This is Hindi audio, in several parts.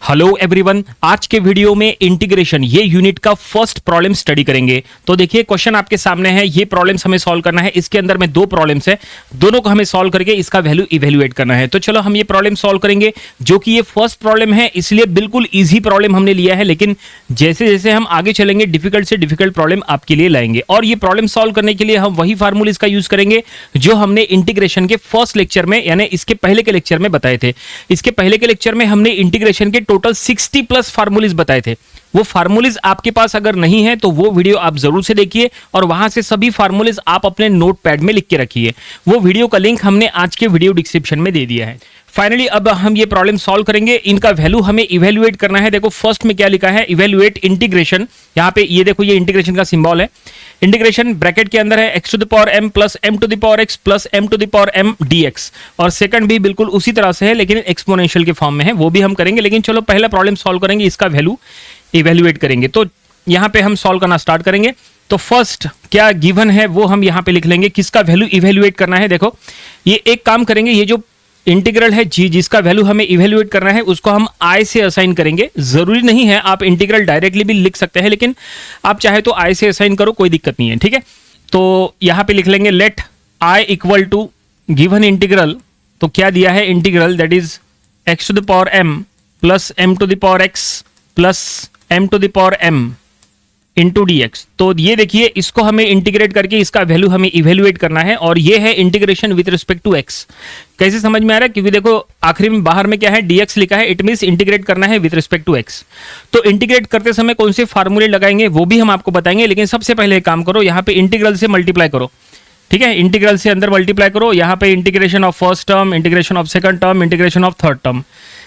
हेलो एवरीवन, आज के वीडियो में इंटीग्रेशन ये यूनिट का फर्स्ट प्रॉब्लम स्टडी करेंगे। तो देखिए क्वेश्चन आपके सामने है, ये प्रॉब्लम्स हमें सॉल्व करना है। इसके अंदर में दो प्रॉब्लम्स है, दोनों को हमें सॉल्व करके इसका वैल्यू इवेल्युएट करना है। तो चलो हम ये प्रॉब्लम सॉल्व करेंगे, जो कि ये फर्स्ट प्रॉब्लम है, इसलिए बिल्कुल ईजी प्रॉब्लम हमने लिया है। लेकिन जैसे जैसे हम आगे चलेंगे डिफिकल्ट से डिफिकल्ट प्रॉब्लम आपके लिए लाएंगे। और ये प्रॉब्लम सॉल्व करने के लिए हम वही फार्मूलेज का यूज करेंगे जो हमने इंटीग्रेशन के फर्स्ट लेक्चर में यानी इसके पहले के लेक्चर में बताए थे। इसके पहले के लेक्चर में हमने इंटीग्रेशन के टोटल 60 प्लस फार्मूलेज बताए थे। वो फार्मूलेज आपके पास अगर नहीं है तो वो वीडियो आप जरूर से देखिए और वहां से सभी फार्मूलेज आप अपने नोटपैड में लिख के रखिए। वो वीडियो का लिंक हमने आज के वीडियो डिस्क्रिप्शन में दे दिया है। फाइनली अब हम ये प्रॉब्लम सॉल्व करेंगे, इनका वैल्यू हमें इवेल्युएट करना है। देखो फर्स्ट में क्या लिखा है, इवेल्युएट इंटीग्रेशन। यहां पे ये देखो, ये इंटीग्रेशन का सिंबल है। इंटीग्रेशन ब्रैकेट के अंदर है x to the power m plus m to the power x plus m to the power m dx। और सेकंड भी बिल्कुल उसी तरह से है लेकिन एक्सपोनेंशियल के फॉर्म में है, वो भी हम करेंगे। लेकिन चलो पहला प्रॉब्लम सॉल्व करेंगे, इसका वैल्यू इवेल्युएट करेंगे। तो यहां पे हम सॉल्व करना स्टार्ट करेंगे। तो फर्स्ट क्या गिवन है वो हम यहां पे लिख लेंगे, किसका वैल्यू इवेल्युएट करना है। देखो ये एक काम करेंगे, ये जो इंटीग्रल है जी, जिसका वैल्यू हमें इवेल्युएट करना है, उसको हम आई से असाइन करेंगे। जरूरी नहीं है, आप इंटीग्रल डायरेक्टली भी लिख सकते हैं, लेकिन आप चाहे तो आई से असाइन करो, कोई दिक्कत नहीं है। ठीक है, तो यहां पे लिख लेंगे let I equal to given integral. तो क्या दिया है integral, that is x to the power m plus m to the power x plus m to the power m into d x. तो ये देखिए, इसको हमें इंटीग्रेट करके इसका वैल्यू हमें इवेल्युएट करना है। और ये है integration with respect to x. कैसे समझ में आ रहा है, क्योंकि देखो आखिरी में बाहर में क्या है, dx लिखा है, इट मींस इंटीग्रेट करना है विद रिस्पेक्ट टू एक्स। तो इंटीग्रेट करते समय कौन से फार्मूले लगाएंगे वो भी हम आपको बताएंगे। लेकिन सबसे पहले एक काम करो, यहाँ पे इंटीग्रल से मल्टीप्लाई करो। ठीक है, इंटीग्रल से अंदर मल्टीप्लाई करो। यहाँ पे integration of first term, integration of second term, integration of third term.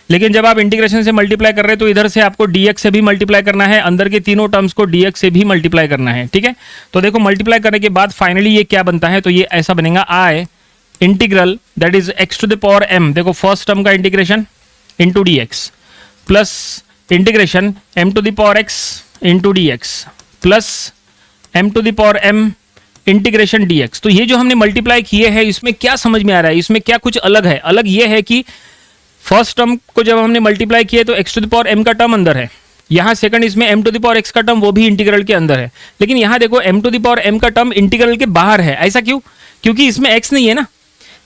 लेकिन जब आप इंटीग्रेशन से मल्टीप्लाई कर रहे हैं तो इधर से आपको dx से भी मल्टीप्लाई करना है, अंदर के तीनों टर्म्स को dx से भी मल्टीप्लाई करना है। ठीक है, तो देखो मल्टीप्लाई करने के बाद फाइनली ये क्या बनता है, तो ये ऐसा बनेगा I integral that is x to the power m। देखो फर्स्ट टर्म का integration into dx plus integration m to the power x into dx plus m to the power m integration dx। तो ये जो हमने मल्टीप्लाई किए हैं, इसमें क्या समझ में आ रहा है, इसमें क्या कुछ अलग है। अलग ये है कि फर्स्ट टर्म को जब हमने मल्टीप्लाई किया तो x to the power m का टर्म अंदर है, यहाँ सेकंड इसमें m to the power x का टर्म वो भी इंटीग्रल के अंदर है। लेकिन यहाँ देखो m to the power m का टर्म इंटीग्रल के बाहर है। ऐसा क्यों, क्योंकि इसमें x नहीं है ना।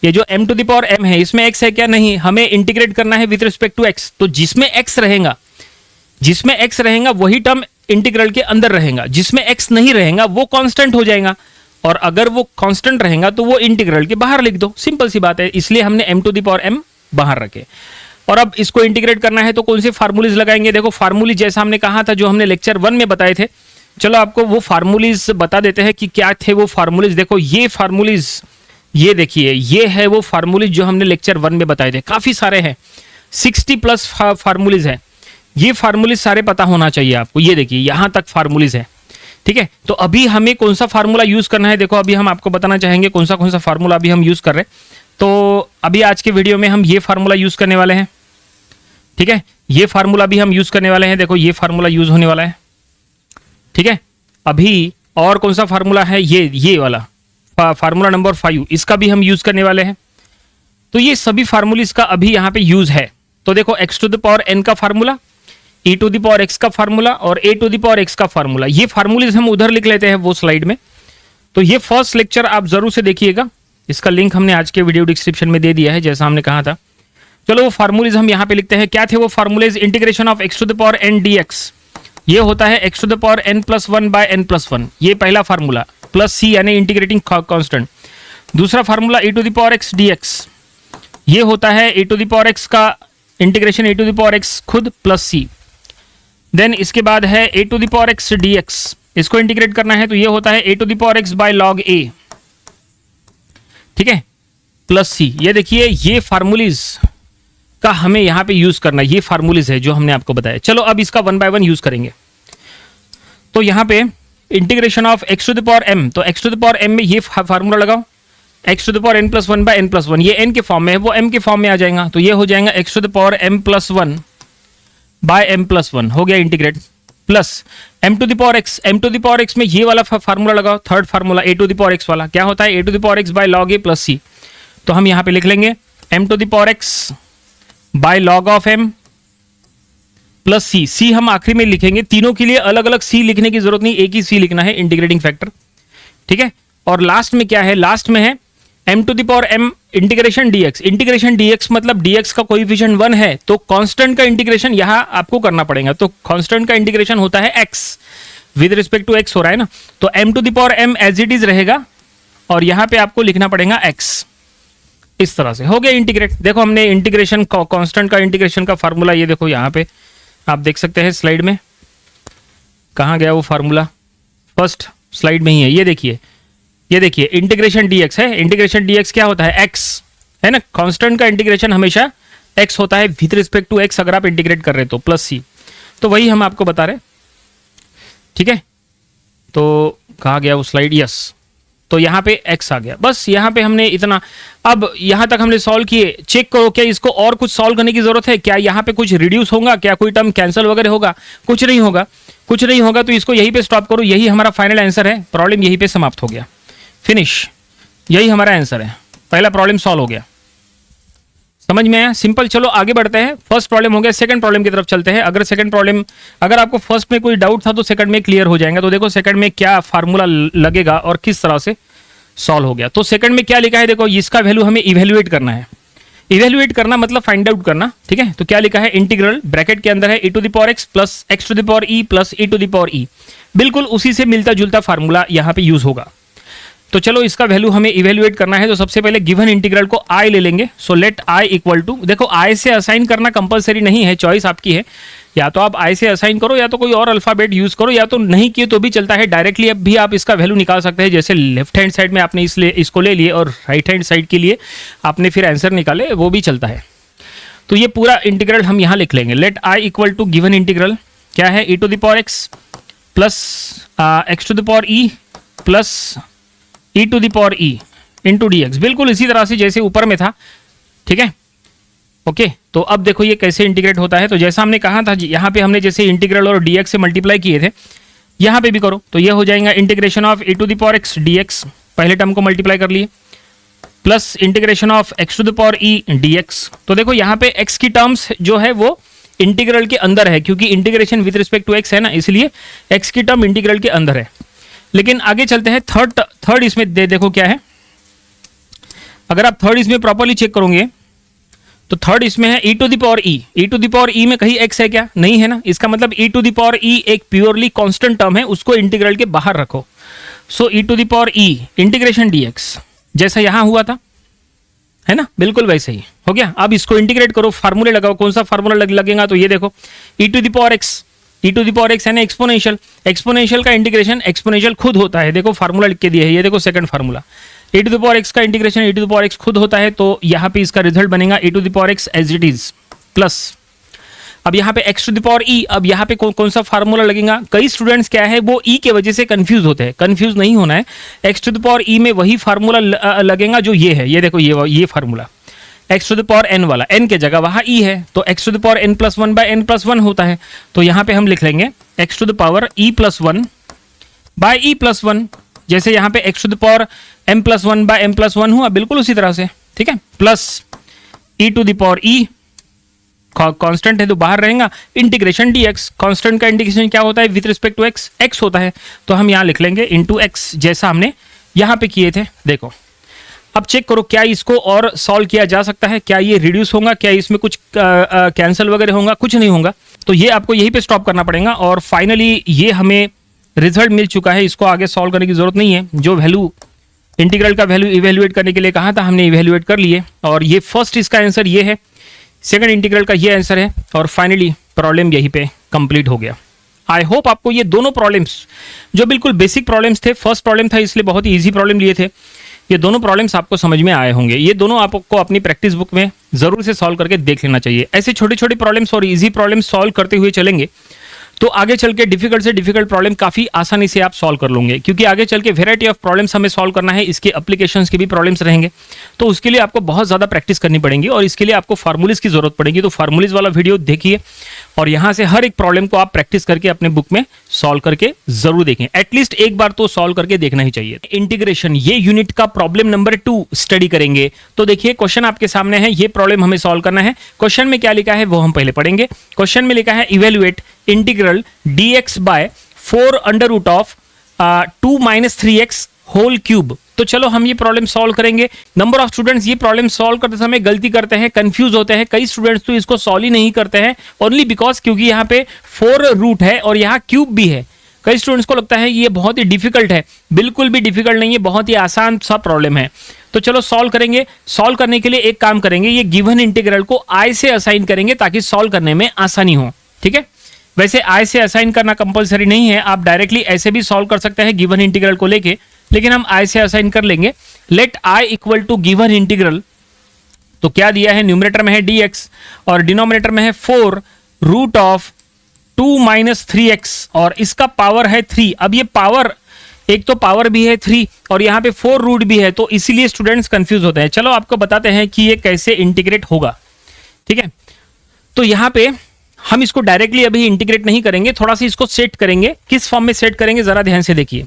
ये जो m to the power m है, इसमें x है क्या, नहीं। हमें इंटीग्रेट करना है विद रिस्पेक्ट टू x। तो जिसमें x रहेगा वही टर्म इंटीग्रल के अंदर रहेगा, जिसमें x नहीं रहेगा वो कांस्टेंट हो जाएगा। और अगर वो कांस्टेंट रहेगा तो वो इंटीग्रल के बाहर लिख दो, सिंपल सी बात है। इसलिए हमने m to the power m बाहर रखे। और अब इसको इंटीग्रेट करना है तो कौन से फार्मूलेज लगाएंगे। देखो फार्मूलेज जैसा हमने कहा था, जो हमने लेक्चर 1 में बताए थे। चलो आपको वो फार्मूलेज बता देते हैं कि क्या थे वो फार्मूलेज। देखो ये फार्मूलेज, ये देखिए, ये है वो फार्मूलेज जो हमने लेक्चर 1 में बताए थे। काफी सारे हैं, 60 प्लस फार्मूलेज है। ये फार्मूलेज सारे पता होना चाहिए आपको। ये देखिए यहां तक फार्मूलेज है। ठीक है, तो अभी हमें कौन सा फार्मूला यूज करना है, देखो अभी हम आपको बताना चाहेंगे कौन सा फार्मूला अभी हम यूज कर रहे हैं। तो अभी आज के वीडियो में हम ये फार्मूला यूज करने वाले हैं। ठीक है, ये फार्मूला भी हम यूज करने वाले हैं। देखो ये फार्मूला यूज होने वाला है। ठीक है, अभी और कौन सा फार्मूला है, ये वाला फार्मूला नंबर 5, इसका भी हम यूज करने वाले हैं। तो ये सभी फार्मूले इसका अभी यहाँ पे यूज है। तो देखो x to the power n का formula, e to the power x का फार्मूला और a to the power x का फार्मूला, ये फार्मूलेज हम उधर लिख लेते हैं वो स्लाइड में। तो ये फर्स्ट लेक्चर आप जरूर से देखिएगा, इसका लिंक हमने आज के वीडियो डिस्क्रिप्शन में दे दिया है जैसा हमने कहा था। चलो वो फार्मूलेज हम यहाँ पे लिखते हैं। क्या थे वो formulas, integration of x to the power n dx, ये होता है x to the power n plus 1 by n plus 1, ये पहला फार्मूला, प्लस c यानी इंटीग्रेटिंग कांस्टेंट। दूसरा formula e to the power x dx, ये होता है e to the power x का integration e to the power x खुद प्लस c। देन इसके बाद है a to the power x dx, इसको इंटीग्रेट करना है तो ये होता है a to the power x by log a। ठीक है, प्लस c। ये देखिए ये फार्मूलीज का हमें यहाँ पे यूज करना, ये फार्मूलीज है जो हमने आपको बताया। चलो अब इसका 1 बाय 1 यूज करेंगे। तो यहाँ पे integration of x to the power m, तो x to the power m में ये फार्मूला लगाओ, x to the power n plus 1 by n plus 1, ये n के फॉर्म में है, वो m के फॉर्म में आ जाएगा। तो ये हो जाएगा x to the power m plus 1 by m plus 1, हो गया integrate, plus m to the power x, m to the power x में ये वाला फार्मूला लगाओ, third formula a to the power x वाला, क्या होता है a to the power x by log a plus c। तो हम यहाँ पे लिख लेंगे m to the power x by log of m plus सी, सी हम आखिरी में लिखेंगे, तीनों के लिए अलग अलग सी लिखने की जरूरत नहीं, एक ही सी लिखना है, इंटीग्रेटिंग फैक्टर, ठीक है। और लास्ट में क्या है, लास्ट में है m to the power m integration dx। Integration dx मतलब dx का कोएफिशिएंट 1 है, तो कांस्टेंट का इंटीग्रेशन यहां आपको करना पड़ेगा। तो कांस्टेंट का इंटीग्रेशन होता है x, with respect to x हो रहा है ना, तो m to the power m as it is रहेगा और यहां पे आपको लिखना पड़ेगा x। इस तरह से हो गया इंटीग्रेट। देखो हमने इंटीग्रेशन कांस्टेंट का इंटीग्रेशन का फार्मूला, ये देखो यहां पे आप देख सकते हैं स्लाइड में, कहां गया वो फार्मूला, फर्स्ट स्लाइड में ही है, ये देखिए इंटीग्रेशन dx है। इंटीग्रेशन dx क्या होता है, x है ना, कांस्टेंट का इंटीग्रेशन हमेशा x होता है विथ रिस्पेक्ट टू x, अगर आप इंटीग्रेट कर रहे हैं तो प्लस सी, तो वही हम आपको बता रहे हैं, ठीक है। तो कहा गया वो स्लाइड, यस, तो यहाँ पे x आ गया, बस यहाँ पे हमने इतना। अब यहाँ तक हमने सॉल्व किए, चेक करो क्या इसको और कुछ सॉल्व करने की जरूरत है, क्या यहाँ पे कुछ रिड्यूस होगा, क्या कोई टर्म कैंसिल वगैरह होगा, कुछ नहीं होगा, कुछ नहीं होगा, तो इसको यहीं पे स्टॉप करो, यही हमारा फाइनल आंसर है, प्रॉब्लम यहीं पे समाप्त हो गया, फिनिश, यही हमारा आंसर है, पहला प्रॉब्लम सॉल्व हो गया। समझ में आया, सिंपल। चलो आगे बढ़ते हैं, फर्स्ट प्रॉब्लम हो गया, सेकंड प्रॉब्लम की तरफ चलते हैं। अगर सेकंड प्रॉब्लम, अगर आपको फर्स्ट में कोई डाउट था तो सेकंड में क्लियर हो जाएगा। तो देखो सेकंड में क्या फार्मूला लगेगा और किस तरह से सॉल्व हो गया। तो सेकंड में क्या लिखा है, देखो इसका वैल्यू हमें इवेल्युएट करना है। इवेल्युएट करना मतलब फाइंड आउट करना, ठीक है। तो क्या लिखा है, इंटीग्रल ब्रैकेट के अंदर है e to the power x plus x to the power e plus e to the power e, बिल्कुल उसी से मिलता जुलता फार्मूला यहाँ पे यूज होगा। तो चलो इसका वैल्यू हमें इवेल्युएट करना है, तो सबसे पहले गिवन इंटीग्रल को i ले लेंगे। So let i equal to, देखो i से असाइन करना कंपलसरी नहीं है, चॉइस आपकी है, या तो आप i से असाइन करो या तो कोई और अल्फाबेट यूज करो, या तो नहीं किए तो भी चलता है, डायरेक्टली अब भी आप इसका वैल्यू निकाल सकते हैं। जैसे लेफ्ट हैंड साइड में आपने इसको ले लिए और राइट हैंड साइड के लिए आपने फिर आंसर निकाले, वो भी चलता है। तो ये पूरा इंटीग्रल हम यहाँ लिख लेंगे, let i equal to given integral क्या है, e to the power x plus x to the power e plus e to the power e into dx, बिल्कुल इसी तरह से जैसे ऊपर में था, ठीक है। ओके, तो अब देखो ये कैसे इंटीग्रेट होता है। तो जैसा हमने कहा था, यहाँ पे हमने जैसे इंटीग्रल और dx से मल्टीप्लाई किए थे, यहाँ पे भी करो, तो ये हो जाएगा integration of e to the power x dx, पहले टर्म को मल्टीप्लाई कर लिए, plus integration of x to the power e dx। तो देखो यहाँ पे x की टर्म्स जो है वो इंटीग्रल के अंदर है, क्योंकि integration with respect to x है ना, इसलिए x की टर्म इंटीग्रल के अंदर है। लेकिन आगे चलते हैं, थर्ड इसमें देखो क्या है, अगर आप थर्ड इसमें प्रॉपर्ली चेक करोगे तो थर्ड इसमें है e to the power e। e to the power e में कहीं x है क्या, नहीं है ना, इसका मतलब e to the power e एक प्योरली कांस्टेंट टर्म है, उसको इंटीग्रल के बाहर रखो। So e to the power e integration dx, जैसा यहां हुआ था, है ना, बिल्कुल वैसे ही हो गया। अब इसको इंटीग्रेट करो, फार्मूले लगाओ, कौन सा फार्मूला लगेगा, तो ये देखो e to the power x, e to the power x है ना एक्सपोनेंशियल, एक्सपोनेंशियल का इंटीग्रेशन एक्सपोनेंशियल खुद होता है, देखो फार्मूला लिख के दिया है, ये देखो second formula, e to the power x का integration e to the power x खुद होता है, तो यहाँ पे इसका रिजल्ट बनेगा e to the power x as it is plus, अब यहाँ पे x to the power e, अब यहाँ पे कौन सा फार्मूला लगेगा। कई स्टूडेंट्स क्या है वो e के वजह से कंफ्यूज होते हैं, कंफ्यूज नहीं होना है, x to the power e में वही फार्मूला लगेगा जो ये है, ये देखो ये formula x to the power n वाला, n के जगह वहाँ e है, तो x to the power n plus 1 by n plus 1 होता है, तो यहाँ पे हम लिख लेंगे x to the power e plus 1 by e plus 1, जैसे यहाँ पे x to the power m plus 1 by m plus 1 हुआ, बिल्कुल उसी तरह से, ठीक है, plus e to the power e, constant है तो बाहर रहेगा, इंटीग्रेशन dx, कांस्टेंट का इंटीग्रेशन क्या होता है with respect to x, x होता है, तो हम यहाँ लिख लेंगे इनटू x, जैसा हमने यहाँ पे किए थे। देखो अब चेक करो क्या इसको और सॉल्व किया जा सकता है, क्या ये रिड्यूस होगा, क्या इसमें कुछ कैंसिल वगैरह होगा, कुछ नहीं होगा, तो ये आपको यहीं पे स्टॉप करना पड़ेगा। और फाइनली ये हमें रिजल्ट मिल चुका है, इसको आगे सॉल्व करने की जरूरत नहीं है, जो वैल्यू इंटीग्रल का वैल्यू इवेल्युएट करने के लिए कहा था हमने इवेल्युएट कर लिए, और ये फर्स्ट इसका आंसर ये है, सेकंड इंटीग्रल का ये आंसर है, और फाइनली प्रॉब्लम यहीं पे कंप्लीट हो गया। आई होप आपको ये दोनों प्रॉब्लम्स जो बिल्कुल बेसिक प्रॉब्लम्स थे, फर्स्ट प्रॉब्लम था इसलिए बहुत ही ईजी प्रॉब्लम लिए थे, ये दोनों प्रॉब्लम्स आपको समझ में आए होंगे। ये दोनों आपको अपनी प्रैक्टिस बुक में जरूर से सॉल्व करके देख लेना चाहिए। ऐसे छोटे छोटे प्रॉब्लम्स और इजी प्रॉब्लम्स सॉल्व करते हुए चलेंगे तो आगे चल के डिफिकल्ट से डिफिकल्ट प्रॉब्लम काफी आसानी से आप सॉल्व कर लोगे, क्योंकि आगे चल के वेराइटी ऑफ प्रॉब्लम्स हमें सॉल्व करना है, इसके एप्लीकेशंस के भी प्रॉब्लम्स रहेंगे, तो उसके लिए आपको बहुत ज्यादा प्रैक्टिस करनी पड़ेगी और इसके लिए आपको फार्मूलीज की जरूरत पड़ेगी। तो फार्मूलीज वाला वीडियो देखिए और यहां से हर एक प्रॉब्लम को आप प्रैक्टिस करके अपने बुक में सॉल्व करके जरूर देखें, एटलीस्ट एक बार तो सॉल्व करके देखना ही चाहिए। इंटीग्रेशन, ये यूनिट का प्रॉब्लम नंबर 2 स्टडी करेंगे। तो देखिए क्वेश्चन आपके सामने है, ये प्रॉब्लम हमें सॉल्व करना है। क्वेश्चन में क्या लिखा है वो हम पहले पढ़ेंगे। क्वेश्चन में लिखा है evaluate integral dx by 4 under root of 2 - 3x whole cube. तो चलो हम ये प्रॉब्लम सॉल्व करेंगे। नंबर ऑफ स्टूडेंट्स ये प्रॉब्लम सॉल्व करते समय गलती करते हैं, कंफ्यूज होते हैं। कई स्टूडेंट्स तो इसको सॉल्व ही नहीं करते हैं ओनली बिकॉज क्योंकि यहाँ पे 4 रूट है और यहाँ क्यूब भी है। कई स्टूडेंट्स को लगता है ये बहुत ही डिफिकल्ट है, बिल्कुल भी डिफिकल्ट नहीं है, बहुत ही आसान सा प्रॉब्लम है। तो चलो सॉल्व करेंगे। सॉल्व करने के लिए एक काम करेंगे, ये गिवन इंटीग्रल को आई से असाइन करेंगे ताकि सॉल्व करने में आसानी हो। ठीक है, वैसे आई से असाइन करना कंपलसरी नहीं है, आप डायरेक्टली ऐसे भी सॉल्व कर सकते हैं गिवन इंटीग्रल को लेके, लेकिन हम आई से असाइन कर लेंगे। Let I equal to given integral, तो क्या दिया है, न्यूमरेटर में है dx और डिनोमिनेटर में है 4 रूट ऑफ 2 - 3x और इसका पावर है 3। अब ये पावर, एक तो पावर भी है 3 और यहाँ पे 4 रूट भी है, तो इसीलिए स्टूडेंट्स कंफ्यूज होते हैं। चलो आपको बताते हैं कि ये कैसे इंटीग्रेट होगा। ठीक है, तो यहाँ पे हम इसको डायरेक्टली अभी इंटीग्रेट नहीं करेंगे, थोड़ा सा इसको सेट करेंगे। किस फॉर्म में सेट करेंगे जरा ध्यान से देखिए,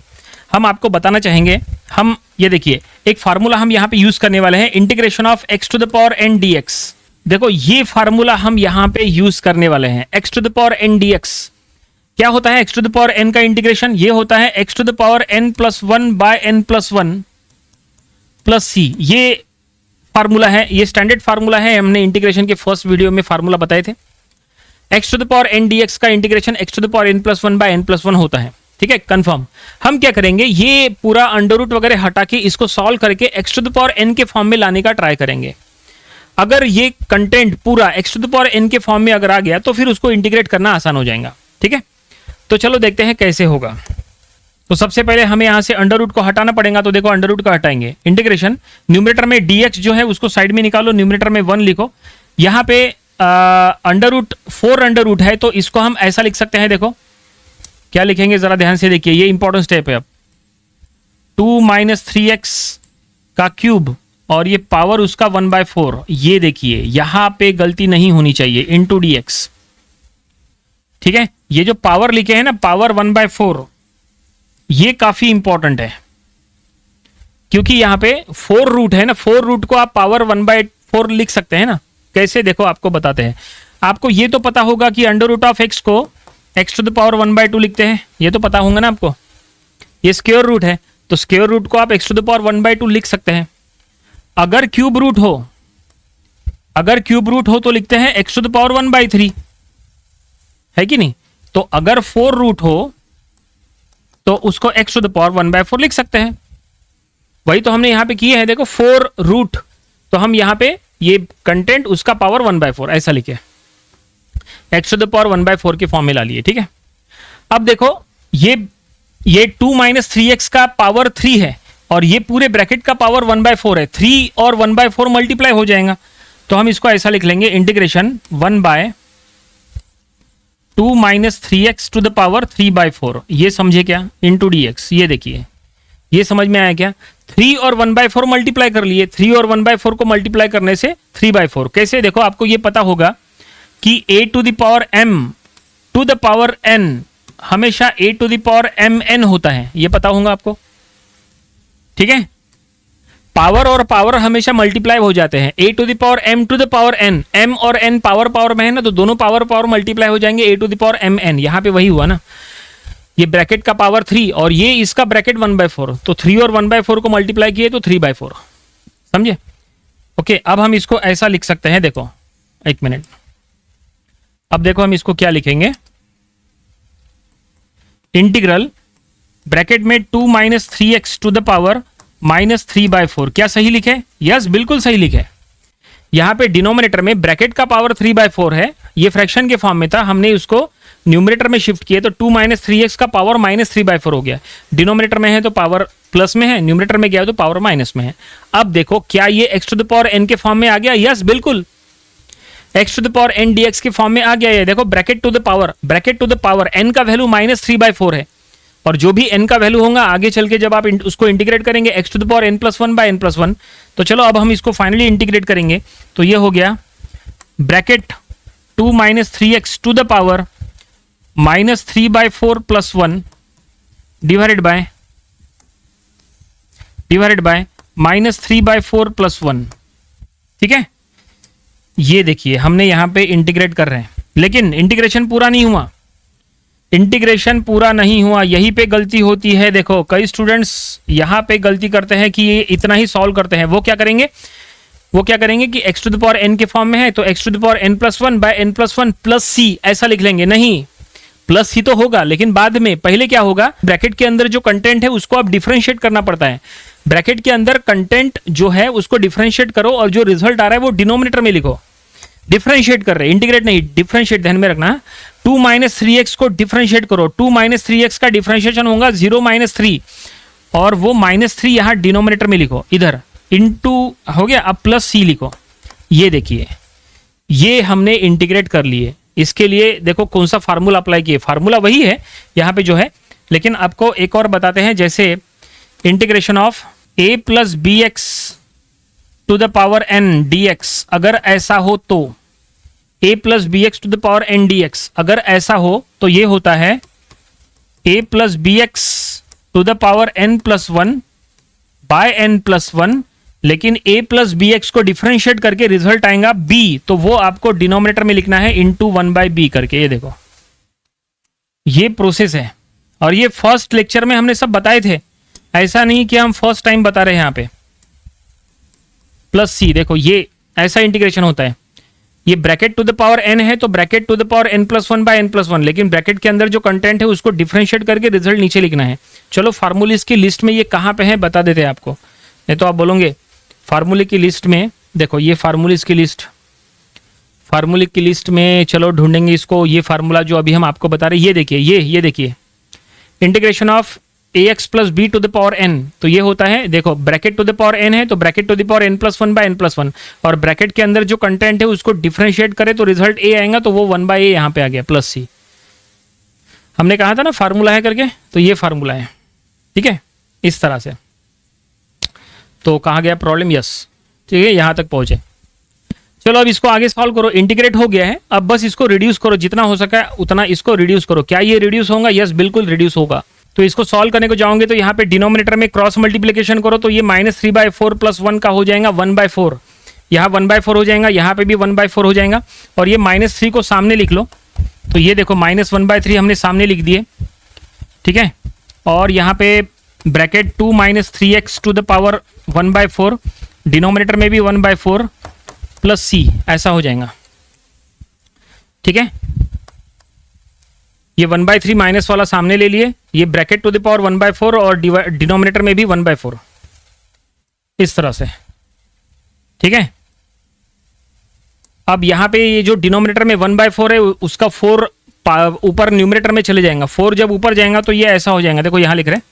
हम आपको बताना चाहेंगे। हम ये देखिए एक फार्मूला हम यहाँ पे यूज करने वाले हैं, integration of x to the power n dx। देखो ये फार्मूला हम यहाँ पे यूज करने वाले हैं, x to the power n dx। क्या होता है x to the power n का इंटीग्रेशन, ये होता है x to the power n + 1 by n + 1 plus c। ये फार्मूला है, ये स्टैंडर्ड फार्मूला है, हमने इंटीग्रेशन के फर्स्ट वीडियो में फार्मूला बताए थे। x to the power n dx का integration x to the power n + 1 by n + 1 होता है। ठीक है, कंफर्म। हम क्या करेंगे, ये पूरा अंडर रूट वगैरह हटा के इसको सॉल्व करके x to the power n के फॉर्म में लाने का ट्राई करेंगे। अगर ये कंटेंट पूरा x to the power n के फॉर्म में अगर आ गया तो फिर उसको इंटीग्रेट करना आसान हो जाएगा। ठीक है, तो चलो देखते हैं कैसे होगा। तो सबसे पहले हमें यहां से अंडर रूट को हटाना पड़ेगा, तो देखो अंडर रूट को हटाएंगे। इंटीग्रेशन, न्यूमरेटर में dx जो है उसको साइड में निकालो, न्यूमरेटर में 1 लिखो। यहाँ पे अंडर रूट 4 अंडर रूट है, तो इसको हम ऐसा लिख सकते हैं। देखो क्या लिखेंगे जरा ध्यान से देखिए, ये इंपॉर्टेंट स्टेप है। अब 2 - 3x का क्यूब और ये पावर उसका 1/4। ये देखिए यहां पे गलती नहीं होनी चाहिए, इंटू dx। ठीक है, ये जो पावर लिखे हैं ना, पावर 1/4, ये काफी इंपॉर्टेंट है क्योंकि यहां पे 4 रूट है ना, 4 रूट को आप पावर 1/4 लिख सकते हैं ना। कैसे, देखो आपको बताते हैं। आपको ये तो पता होगा कि अंडर रूट ऑफ x को x टू द पावर 1/2 लिखते हैं, ये तो पता होगा ना आपको। ये स्क्वायर रूट है, तो स्क्वायर रूट को आप x टू द पावर 1/2 लिख सकते हैं। अगर क्यूब रूट हो, अगर क्यूब रूट हो तो लिखते हैं x टू द पावर 1/3, है कि नहीं। तो अगर 4 रूट हो तो उसको x टू द पावर 1/4 लिख सकते हैं। वही तो हमने यहां पे किए हैं, देखो 4 रूट, तो हम यहां पे ये कंटेंट उसका पावर 1/4 ऐसा लिखे, x टू द पावर 1/4 के फॉर्म में ला लिए। ठीक है, अब देखो ये 2 - 3x का पावर 3 है और ये पूरे ब्रैकेट का पावर 1/4 है। 3 और 1/4 मल्टीप्लाई हो जाएगा, तो हम इसको ऐसा लिख लेंगे, integration 1/2 - 3x to the power 3/4। ये समझे क्या, इंटू dx। ये देखिए, ये समझ में आया क्या। 3 और 1/4 मल्टीप्लाई कर लिए, 3 और 1/4 को मल्टीप्लाई करने से 3/4। कैसे, देखो आपको ये पता होगा कि a to the power m to the power n हमेशा a to the power mn होता है, ये पता होगा आपको। ठीक है, पावर और पावर हमेशा मल्टीप्लाई हो जाते हैं। a to the power m to the power n, m और n पावर पावर में है ना, तो दोनों पावर पावर मल्टीप्लाई हो जाएंगे, a to the power mn। यहां पे वही हुआ ना, ये ब्रैकेट का पावर 3 और ये इसका ब्रैकेट 1/4, तो 3 और 1/4 को मल्टीप्लाई किए तो 3/4। समझे। ओके, अब हम इसको ऐसा लिख सकते हैं, देखो एक मिनट। अब देखो हम इसको क्या लिखेंगे, इंटीग्रल ब्रैकेट में 2 - 3x टू द पावर -3/4। क्या सही लिखे? यस, बिल्कुल सही लिखे। यहां पे डिनोमिनेटर में ब्रैकेट का पावर 3/4 है, ये फ्रैक्शन के फॉर्म में था, हमने उसको न्यूमरेटर में शिफ्ट किए तो 2 - 3x का पावर -3/4 हो गया। डिनोमिनेटर में है तो पावर प्लस में है, न्यूमरेटर में गया तो पावर माइनस में है। अब देखो क्या ये x to the power n के फॉर्म में आ गया? यस, बिल्कुल x to the power n d x के फॉर्म में आ गया है। देखो bracket to the power n का वैल्यू -3/4 है, और जो भी n का वैल्यू होगा आगे चल के जब आप उसको इंटीग्रेट करेंगे x to the power n+1/n+1, तो चलो अब हम इसको फाइनली इंटीग्रेट करेंगे। तो ये हो गया bracket 2 - 3x to the power -3/4 + 1 divided by -3/4 + 1। ठीक है, ये देखिए हमने यहां पे इंटीग्रेट कर रहे हैं, लेकिन इंटीग्रेशन पूरा नहीं हुआ, यहीं पे गलती होती है। देखो कई स्टूडेंट्स यहां पे गलती करते हैं कि ये इतना ही सॉल्व करते हैं। वो क्या करेंगे कि x to the power n के फॉर्म में है तो x to the power n+1/n+1 + c ऐसा लिख लेंगे। नहीं, प्लस ही तो होगा, लेकिन बाद में पहले क्या होगा, ब्रैकेट के अंदर जो कंटेंट है उसको आप डिफरेंशिएट करना पड़ता है। ब्रैकेट के अंदर कंटेंट जो है उसको डिफरेंशिएट करो, और जो रिजल्ट आ रहा है वो डिनोमिनेटर में लिखो। डिफरेंशिएट कर रहे हैं, इंटीग्रेट नहीं, डिफरेंशिएट, ध्यान में रखना। 2 - 3x को डिफरेंशिएट करो, 2 - 3x का डिफरेंशिएशन होगा 0 - 3, और वो -3 यहां डिनोमिनेटर में लिखो, इधर इनटू हो गया। अब +c लिखो। ये देखिए ये हमने इंटीग्रेट कर लिए। इसके लिए देखो कौन सा फार्मूला अप्लाई किए, फार्मूला वही है यहाँ पे जो है, लेकिन आपको एक और बताते हैं। जैसे integration of a + bx to the power n dx, अगर ऐसा हो तो a + bx to the power n dx, अगर ऐसा हो तो ये होता है a + bx to the power n+1/n+1, लेकिन a + bx को डिफरेंशिएट करके रिजल्ट आएगा b, तो वो आपको डिनोमिनेटर में लिखना है इंटू 1/b करके। ये देखो ये प्रोसेस है, और ये फर्स्ट लेक्चर में हमने सब बताए थे, ऐसा नहीं कि हम फर्स्ट टाइम बता रहे हैं। यहाँ पे +c देखो ये ऐसा इंटीग्रेशन होता है। ये bracket to the power n है तो bracket to the power n+1/n+1, लेकिन ब्रैकेट के अंदर जो कंटेंट है उसको डिफरेंशिएट करके रिजल्ट नीचे लिखना है। चलो फार्मूलिस की लिस्ट में ये कहाँ पे है बता देते हैं आपको, नहीं तो आप बोलोगे फार्मूले की लिस्ट में। देखो ये फार्मूलिस की लिस्ट में चलो ढूंढेंगे इसको। ये फार्मूला जो अभी हम आपको बता रहे हैं, ये देखिए integration of ax + b to the power n, तो ये होता है, देखो bracket to the power n है तो bracket to the power n+1/n+1, और ब्रैकेट के अंदर जो कंटेंट है उसको डिफरेंशिएट करे तो रिजल्ट a आएगा, तो वो 1/a यहाँ पे आ गया +c। हमने कहा था ना फार्मूला है करके, तो ये फार्मूला है। ठीक है, इस तरह से। तो कहाँ गया प्रॉब्लम, यस ठीक है, यहाँ तक पहुंचे। चलो अब इसको आगे सॉल्व करो। इंटीग्रेट हो गया है, अब बस इसको रिड्यूस करो, जितना हो सका उतना इसको रिड्यूस करो। क्या ये रिड्यूस होगा? यस बिल्कुल रिड्यूस होगा। तो इसको सॉल्व करने को जाओगे तो यहाँ पे डिनोमिनेटर में क्रॉस मल्टीप्लिकेशन करो, तो ये -3/4 + 1 का हो जाएगा 1/4, यहाँ 1/4 हो जाएगा, यहाँ पे भी 1/4 हो जाएगा, और ये -3 को सामने लिख लो। तो ये देखो -1/3 हमने सामने लिख दिए। ठीक है, और यहाँ पे bracket 2 - 3x to the power 1/4, denominator में भी 1/4 + c ऐसा हो जाएगा। ठीक है, ये 1/3 माइनस वाला सामने ले लिए, ये ब्रैकेट टू द पावर 1/4 और डिनोमिनेटर में भी 1/4 इस तरह से। ठीक है, अब यहां पे ये जो डिनोमिनेटर में 1/4 है उसका 4 ऊपर न्यूमरेटर में चले जाएगा। 4 जब ऊपर जाएगा तो ये ऐसा हो जाएगा, देखो यहां लिख रहे हैं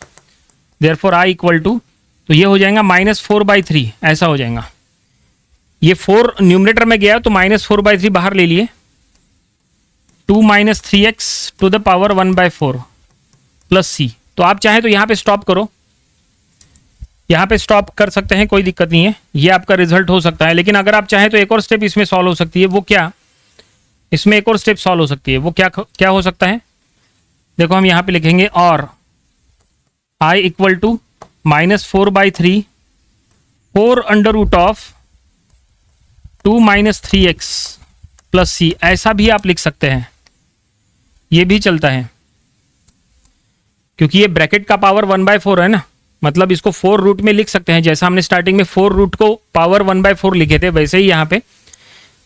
देयरफॉर i = तो ये हो जाएगा -4/3 ऐसा हो जाएगा। ये 4 न्यूमरेटर में गया तो -4/3 बाहर ले लिए, 2 - 3x to the power 1/4 + c। तो आप चाहे तो यहाँ पे स्टॉप करो, यहाँ पे स्टॉप कर सकते हैं, कोई दिक्कत नहीं है, ये आपका रिजल्ट हो सकता है। लेकिन अगर आप चाहें तो एक और स्टेप इसमें सॉल्व हो सकती है। वो क्या, इसमें एक और स्टेप सॉल्व हो सकती है, वो क्या हो सकता है? देखो हम यहाँ पे लिखेंगे और i = -4/3 4√2 - 3x + c ऐसा भी आप लिख सकते हैं, ये भी चलता है, क्योंकि ये ब्रैकेट का पावर 1/4 है ना, मतलब इसको 4 रूट में लिख सकते हैं। जैसा हमने स्टार्टिंग में 4 रूट को पावर 1/4 लिखे थे, वैसे ही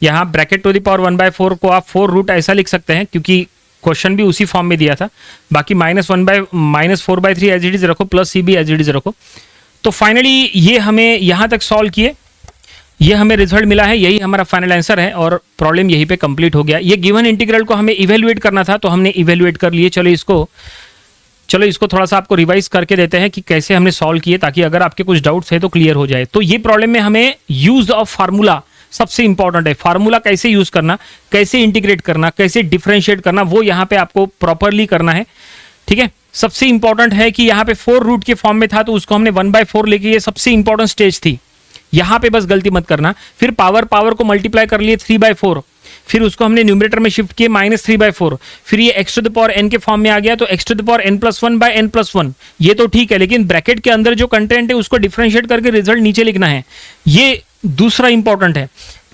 यहाँ ब्रैकेट टू द पावर 1/4 को आप 4 रूट ऐसा लिख सकते हैं, क्योंकि क्वेश्चन भी उसी फॉर्म में दिया था। बाकी -4/3 एज इट इज रखो, + c भी एज इट इज रखो। तो फाइनली ये हमें यहाँ तक सॉल्व किए, ये हमें रिजल्ट मिला है, यही हमारा फाइनल आंसर है, और प्रॉब्लम यहीं पे कंप्लीट हो गया। ये गिवन इंटीग्रल को हमें इवेल्युएट करना था, तो हमने इवेल्युएट कर लिए। चलो इसको थोड़ा सा आपको रिवाइज करके देते हैं कि कैसे हमने सॉल्व किए, ताकि अगर आपके कुछ डाउट्स है तो क्लियर हो जाए। तो ये प्रॉब्लम में हमें यूज ऑफ फार्मूला सबसे इंपॉर्टेंट है। फार्मूला कैसे यूज करना, कैसे इंटीग्रेट करना, कैसे डिफरेंशिएट करना, वो यहाँ पे आपको प्रॉपरली करना है। ठीक है, सबसे इंपॉर्टेंट है कि यहाँ पे 4 रूट के फॉर्म में था तो उसको हमने 1/4 लेके, ये सबसे इंपॉर्टेंट स्टेज थी। यहाँ पे बस गलती मत करना। फिर पावर को मल्टीप्लाई कर लिए 3/4, फिर उसको हमने न्यूमरेटर में शिफ्ट किए -3/4, फिर ये x to the power n के फॉर्म में आ गया तो x to the power n+1/n+1। ये तो ठीक है, लेकिन ब्रैकेट के अंदर जो कंटेंट है उसको डिफरेंशिएट करके रिजल्ट नीचे लिखना है, ये दूसरा इंपॉर्टेंट है।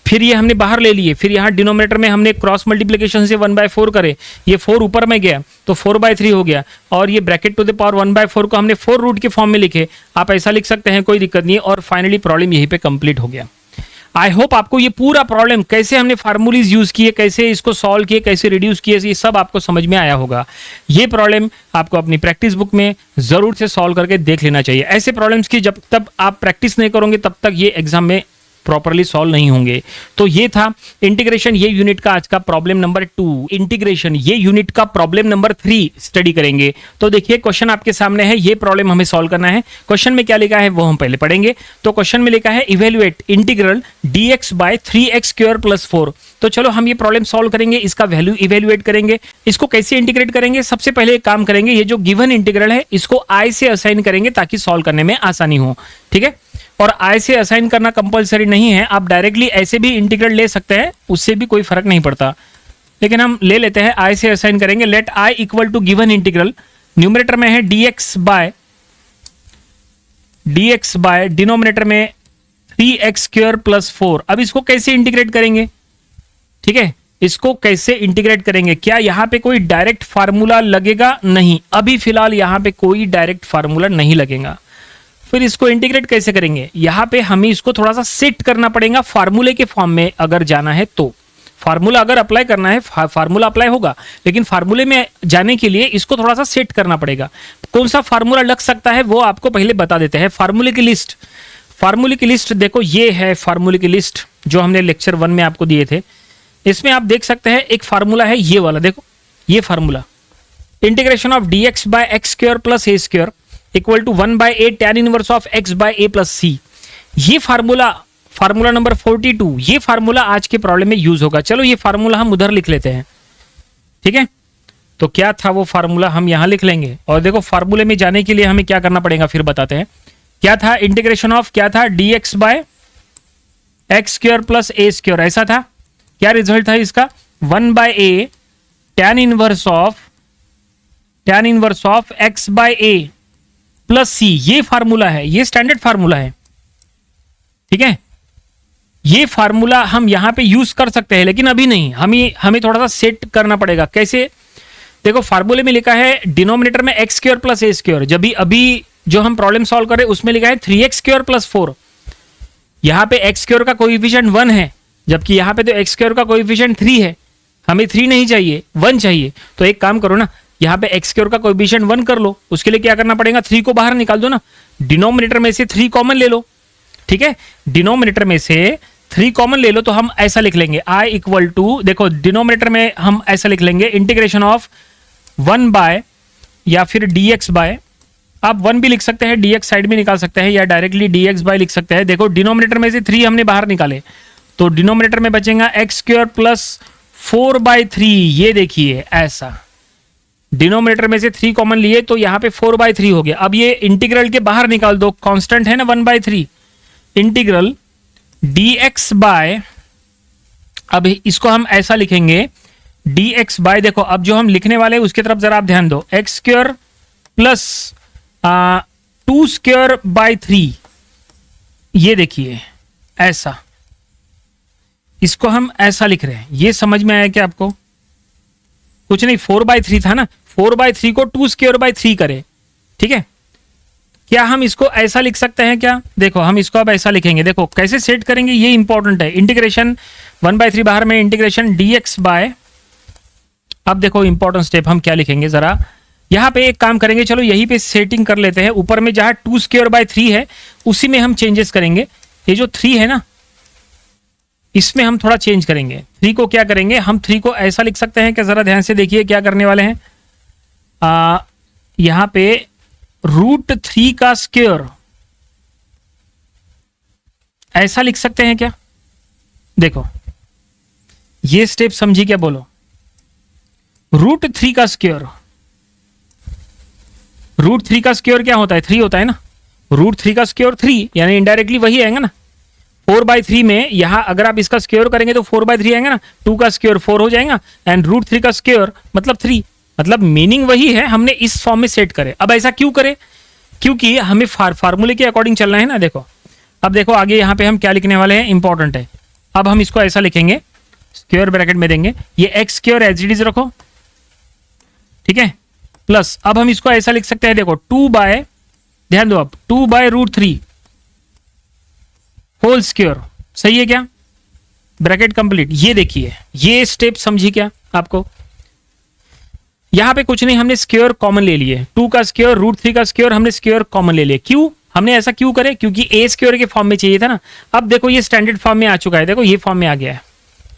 फिर ये हमने बाहर ले लिए, फिर यहाँ डिनोमिनेटर में हमने क्रॉस मल्टीप्लिकेशन से 1/4 करे, ये 4 ऊपर में गया तो 4/3 हो गया, और ये ब्रैकेट टू द पावर 1/4 को हमने 4 रूट के फॉर्म में लिखे। आप ऐसा लिख सकते हैं, कोई दिक्कत नहीं है। और फाइनली प्रॉब्लम यहीं पे कंप्लीट हो गया। आई होप आपको ये पूरा प्रॉब्लम कैसे हमने फार्मूलीज यूज किए, कैसे इसको सॉल्व किए, कैसे रिड्यूस किए, ये सब आपको समझ में आया होगा। ये प्रॉब्लम आपको अपनी प्रैक्टिस बुक में जरूर से सॉल्व करके देख लेना चाहिए। ऐसे प्रॉब्लम्स की जब तक आप प्रैक्टिस नहीं करोगे तब तक ये एग्जाम में प्रॉपर्ली सॉल्व नहीं होंगे। तो ये था इंटीग्रेशन, ये यूनिट का आज का प्रॉब्लम नंबर 2। इंटीग्रेशन ये यूनिट का प्रॉब्लम नंबर 3 स्टडी करेंगे। तो देखिए क्वेश्चन आपके सामने है, ये प्रॉब्लम हमें सॉल्व करना है। क्वेश्चन में क्या लिखा है वो हम पहले पढ़ेंगे। तो क्वेश्चन में लिखा है इवेल्युएट इंटीग्रल dx/3x² + 4। तो चलो हम ये प्रॉब्लम सॉल्व करेंगे, इसका वैल्यू इवेल्युएट करेंगे। इसको कैसे इंटीग्रेट करेंगे, सबसे पहले एक काम करेंगे, ये जो गिवन इंटीग्रल है इसको i से असाइन करेंगे ताकि सॉल्व करने में आसानी हो। ठीक है, और i से असाइन करना कंपलसरी नहीं है, आप डायरेक्टली ऐसे भी इंटीग्रल ले सकते हैं, उससे भी कोई फर्क नहीं पड़ता, लेकिन हम ले लेते हैं i से असाइन करेंगे। Let i equal to given integral, numerator में है dx बाय डिनोमिनेटर में 3x² + 4। अब इसको कैसे इंटीग्रेट करेंगे, ठीक है, इसको कैसे इंटीग्रेट करेंगे, क्या यहां पे कोई डायरेक्ट फार्मूला लगेगा? नहीं, अभी फिलहाल यहां पे कोई डायरेक्ट फार्मूला नहीं लगेगा। फिर इसको इंटीग्रेट कैसे करेंगे, यहां पे हमें इसको थोड़ा सा सेट करना पड़ेगा फार्मूले के फॉर्म में। अगर जाना है तो फार्मूला अगर अप्लाई करना है, फार्मूला अप्लाई होगा, लेकिन फार्मूले में जाने के लिए इसको थोड़ा सा सेट करना पड़ेगा। कौन सा फार्मूला लग सकता है वो आपको पहले बता देते हैं। फार्मूले की लिस्ट, फार्मूले की लिस्ट देखो, ये है फार्मूले की लिस्ट जो हमने लेक्चर 1 में आपको दिए थे। इसमें आप देख सकते हैं एक फार्मूला है ये वाला, देखो ये formula, integration of dx/x² + a² equal to 1/a tan inverse of x/a + c। ये फार्मूला नंबर 42, ये फार्मूला आज के प्रॉब्लम में यूज होगा। चलो ये फार्मूला हम उधर लिख लेते हैं, ठीक है। तो क्या था वो फार्मूला, हम यहां लिख लेंगे। और देखो फार्मूले में जाने के लिए हमें क्या करना पड़ेगा फिर बताते हैं। क्या था इंटीग्रेशन ऑफ, क्या था dx/x² + a², ऐसा था। क्या रिजल्ट था इसका, 1/a tan inverse of x/a + c। ये फार्मूला है, ये स्टैंडर्ड फार्मूला है, ठीक है। ये फार्मूला हम यहां पे यूज कर सकते हैं, लेकिन अभी नहीं, हमें थोड़ा सा सेट करना पड़ेगा। कैसे, देखो फार्मूले में लिखा है डिनोमिनेटर में x² + a², जब अभी जो हम प्रॉब्लम सॉल्व करें उसमें लिखा है 3x² + 4। यहां पे x² का कोएफिशिएंट 1 है, जबकि यहां पे तो x² का कोएफिशिएंट 3 है। हमें 3 नहीं चाहिए, 1 चाहिए। तो एक काम करो ना, यहां पे x² का कोएफिशिएंट 1 कर लो। उसके लिए क्या करना पड़ेगा, 3 को बाहर निकाल दो ना, डिनोमिनेटर में से 3 कॉमन ले लो, ठीक है। डिनोमिनेटर में से 3 कॉमन ले लो तो हम ऐसा लिख लेंगे i इक्वल टू, देखो डिनोमिनेटर में हम ऐसा लिख लेंगे इंटीग्रेशन ऑफ 1 या फिर dx/, आप 1 भी लिख सकते हैं, dx साइड में निकाल सकते हैं, या डायरेक्टली dx/ लिख सकते हैं। देखो डिनोमिनेटर में से 3 हमने बाहर निकाले तो डिनोमिनेटर में बचेगा x² + 4/3। ये देखिए ऐसा, डिनोमिनेटर में से 3 कॉमन लिए तो यहां पे 4/3 हो गया। अब ये इंटीग्रल के बाहर निकाल दो, कांस्टेंट है ना 1/3, इंटीग्रल dx/, अब इसको हम ऐसा लिखेंगे dx/, देखो अब जो हम लिखने वाले हैं उसकी तरफ जरा आप ध्यान दो, x² + 2²/3। ये देखिए ऐसा, इसको हम ऐसा लिख रहे हैं। ये समझ में आया क्या आपको? कुछ नहीं, 4/3 था ना, 4/3 को 2²/3 करे, ठीक है। क्या हम इसको ऐसा लिख सकते हैं क्या, देखो हम इसको अब ऐसा लिखेंगे। देखो कैसे सेट करेंगे ये इंपॉर्टेंट है। इंटीग्रेशन 1/3 बाहर में, इंटीग्रेशन dx/, अब देखो इंपॉर्टेंट स्टेप हम क्या लिखेंगे, जरा यहां पे एक काम करेंगे, चलो यहीं पे सेटिंग कर लेते हैं। ऊपर में जहां 2²/3 है उसी में हम चेंजेस करेंगे। ये जो 3 है ना, इसमें हम थोड़ा चेंज करेंगे। 3 को क्या करेंगे, हम 3 को ऐसा लिख सकते हैं क्या, जरा ध्यान से देखिए क्या करने वाले हैं। यहां पे √3 का स्क्वायर ऐसा लिख सकते हैं क्या, देखो ये स्टेप समझी क्या, बोलो। √3 का स्क्वायर, √3 का स्क्वायर क्या होता है, 3 होता है ना। √3 का स्क्वायर 3, यानी इनडायरेक्टली वही आएगा ना। 4/3 में यहां अगर आप इसका स्क्वायर करेंगे तो 4/3 आएगा ना। 2 का स्क्वायर 4 हो जाएगा एंड √3 का स्क्वायर मतलब 3, मतलब मीनिंग वही है, हमने इस फॉर्म में सेट करे। अब ऐसा क्यों करे, क्योंकि हमें फार्मूले के अकॉर्डिंग चलना है ना। देखो अब देखो आगे यहाँ पे हम क्या लिखने वाले हैं, इंपॉर्टेंट है। अब हम इसको ऐसा लिखेंगे, स्क्वायर ब्रैकेट में देंगे, ये x square as it is रखो, ठीक है, प्लस अब हम इसको ऐसा लिख सकते हैं, देखो 2 बाय, ध्यान दो, अब 2/√3 होल स्क्वायर, सही है क्या, ब्रैकेट कंप्लीट। ये देखिए ये स्टेप समझी क्या आपको, यहां पे कुछ नहीं, हमने स्क्वायर कॉमन ले लिए, 2 का स्क्वायर √3 का स्क्वायर हमने स्क्वायर कॉमन ले लिए। क्यों हमने ऐसा क्यों करे, क्योंकि ए स्क्वायर के फॉर्म में चाहिए था ना। अब देखो ये स्टैंडर्ड फॉर्म में आ चुका है, देखो ये फॉर्म में आ गया है,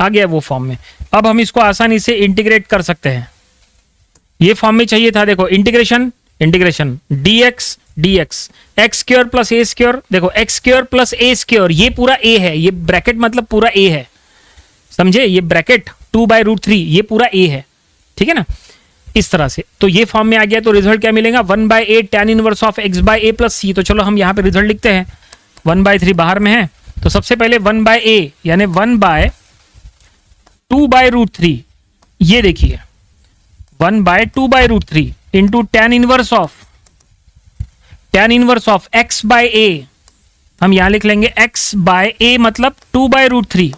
आ गया वो फॉर्म में। अब हम इसको आसानी से इंटीग्रेट कर सकते हैं, ये फॉर्म में चाहिए था, देखो integration dx x square plus a square, देखो x square plus a square, ये पूरा ए है, ये ब्रैकेट मतलब पूरा ए है, समझे, ये ब्रैकेट 2/√3 ये पूरा ए है, ठीक है ना, इस तरह से। तो ये फॉर्म में आ गया, तो रिजल्ट क्या मिलेगा, 1/a tan inverse of x/a plus c। तो चलो हम यहाँ पे रिजल्ट लिखते हैं, 1/3 बाहर में है, तो सबसे पहले 1/a यानी 1/2/√3, ये देखिए 1/2/√3 into tan inverse of x/a, हम यहां लिख लेंगे x/a मतलब 2/√3,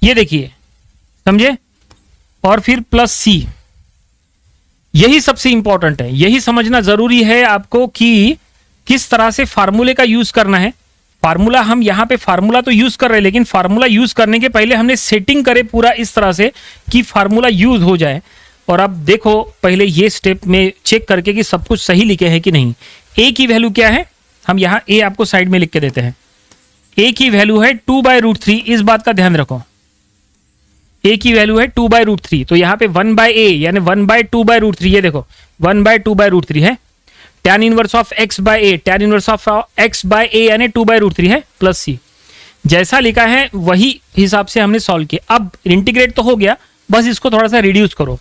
ये देखिए समझे, और फिर प्लस c। यही सबसे इंपॉर्टेंट है, यही समझना जरूरी है आपको कि किस तरह से फार्मूले का यूज करना है। फार्मूला हम यहाँ पे फार्मूला तो यूज कर रहे हैं, लेकिन फार्मूला यूज करने के पहले हमने सेटिंग करे पूरा इस तरह से कि फार्मूला यूज हो जाए। और अब देखो पहले ये स्टेप में चेक करके कि सब कुछ सही लिखे हैं कि नहीं। ए की वैल्यू क्या है, हम यहाँ ए आपको साइड में लिख के देते हैं, ए की वैल्यू है 2/√3, इस बात का ध्यान रखो, ए की वैल्यू है 2/√3, तो यहाँ पे 1/a यानी 1/2/√3, ये देखो 1/2/√3 है, tan inverse of x/a, tan inverse of x/a यानी 2/√3 है, प्लस c। जैसा लिखा है वही हिसाब से हमने सॉल्व किया। अब इंटीग्रेट तो हो गया, बस इसको थोड़ा सा रिड्यूस करो।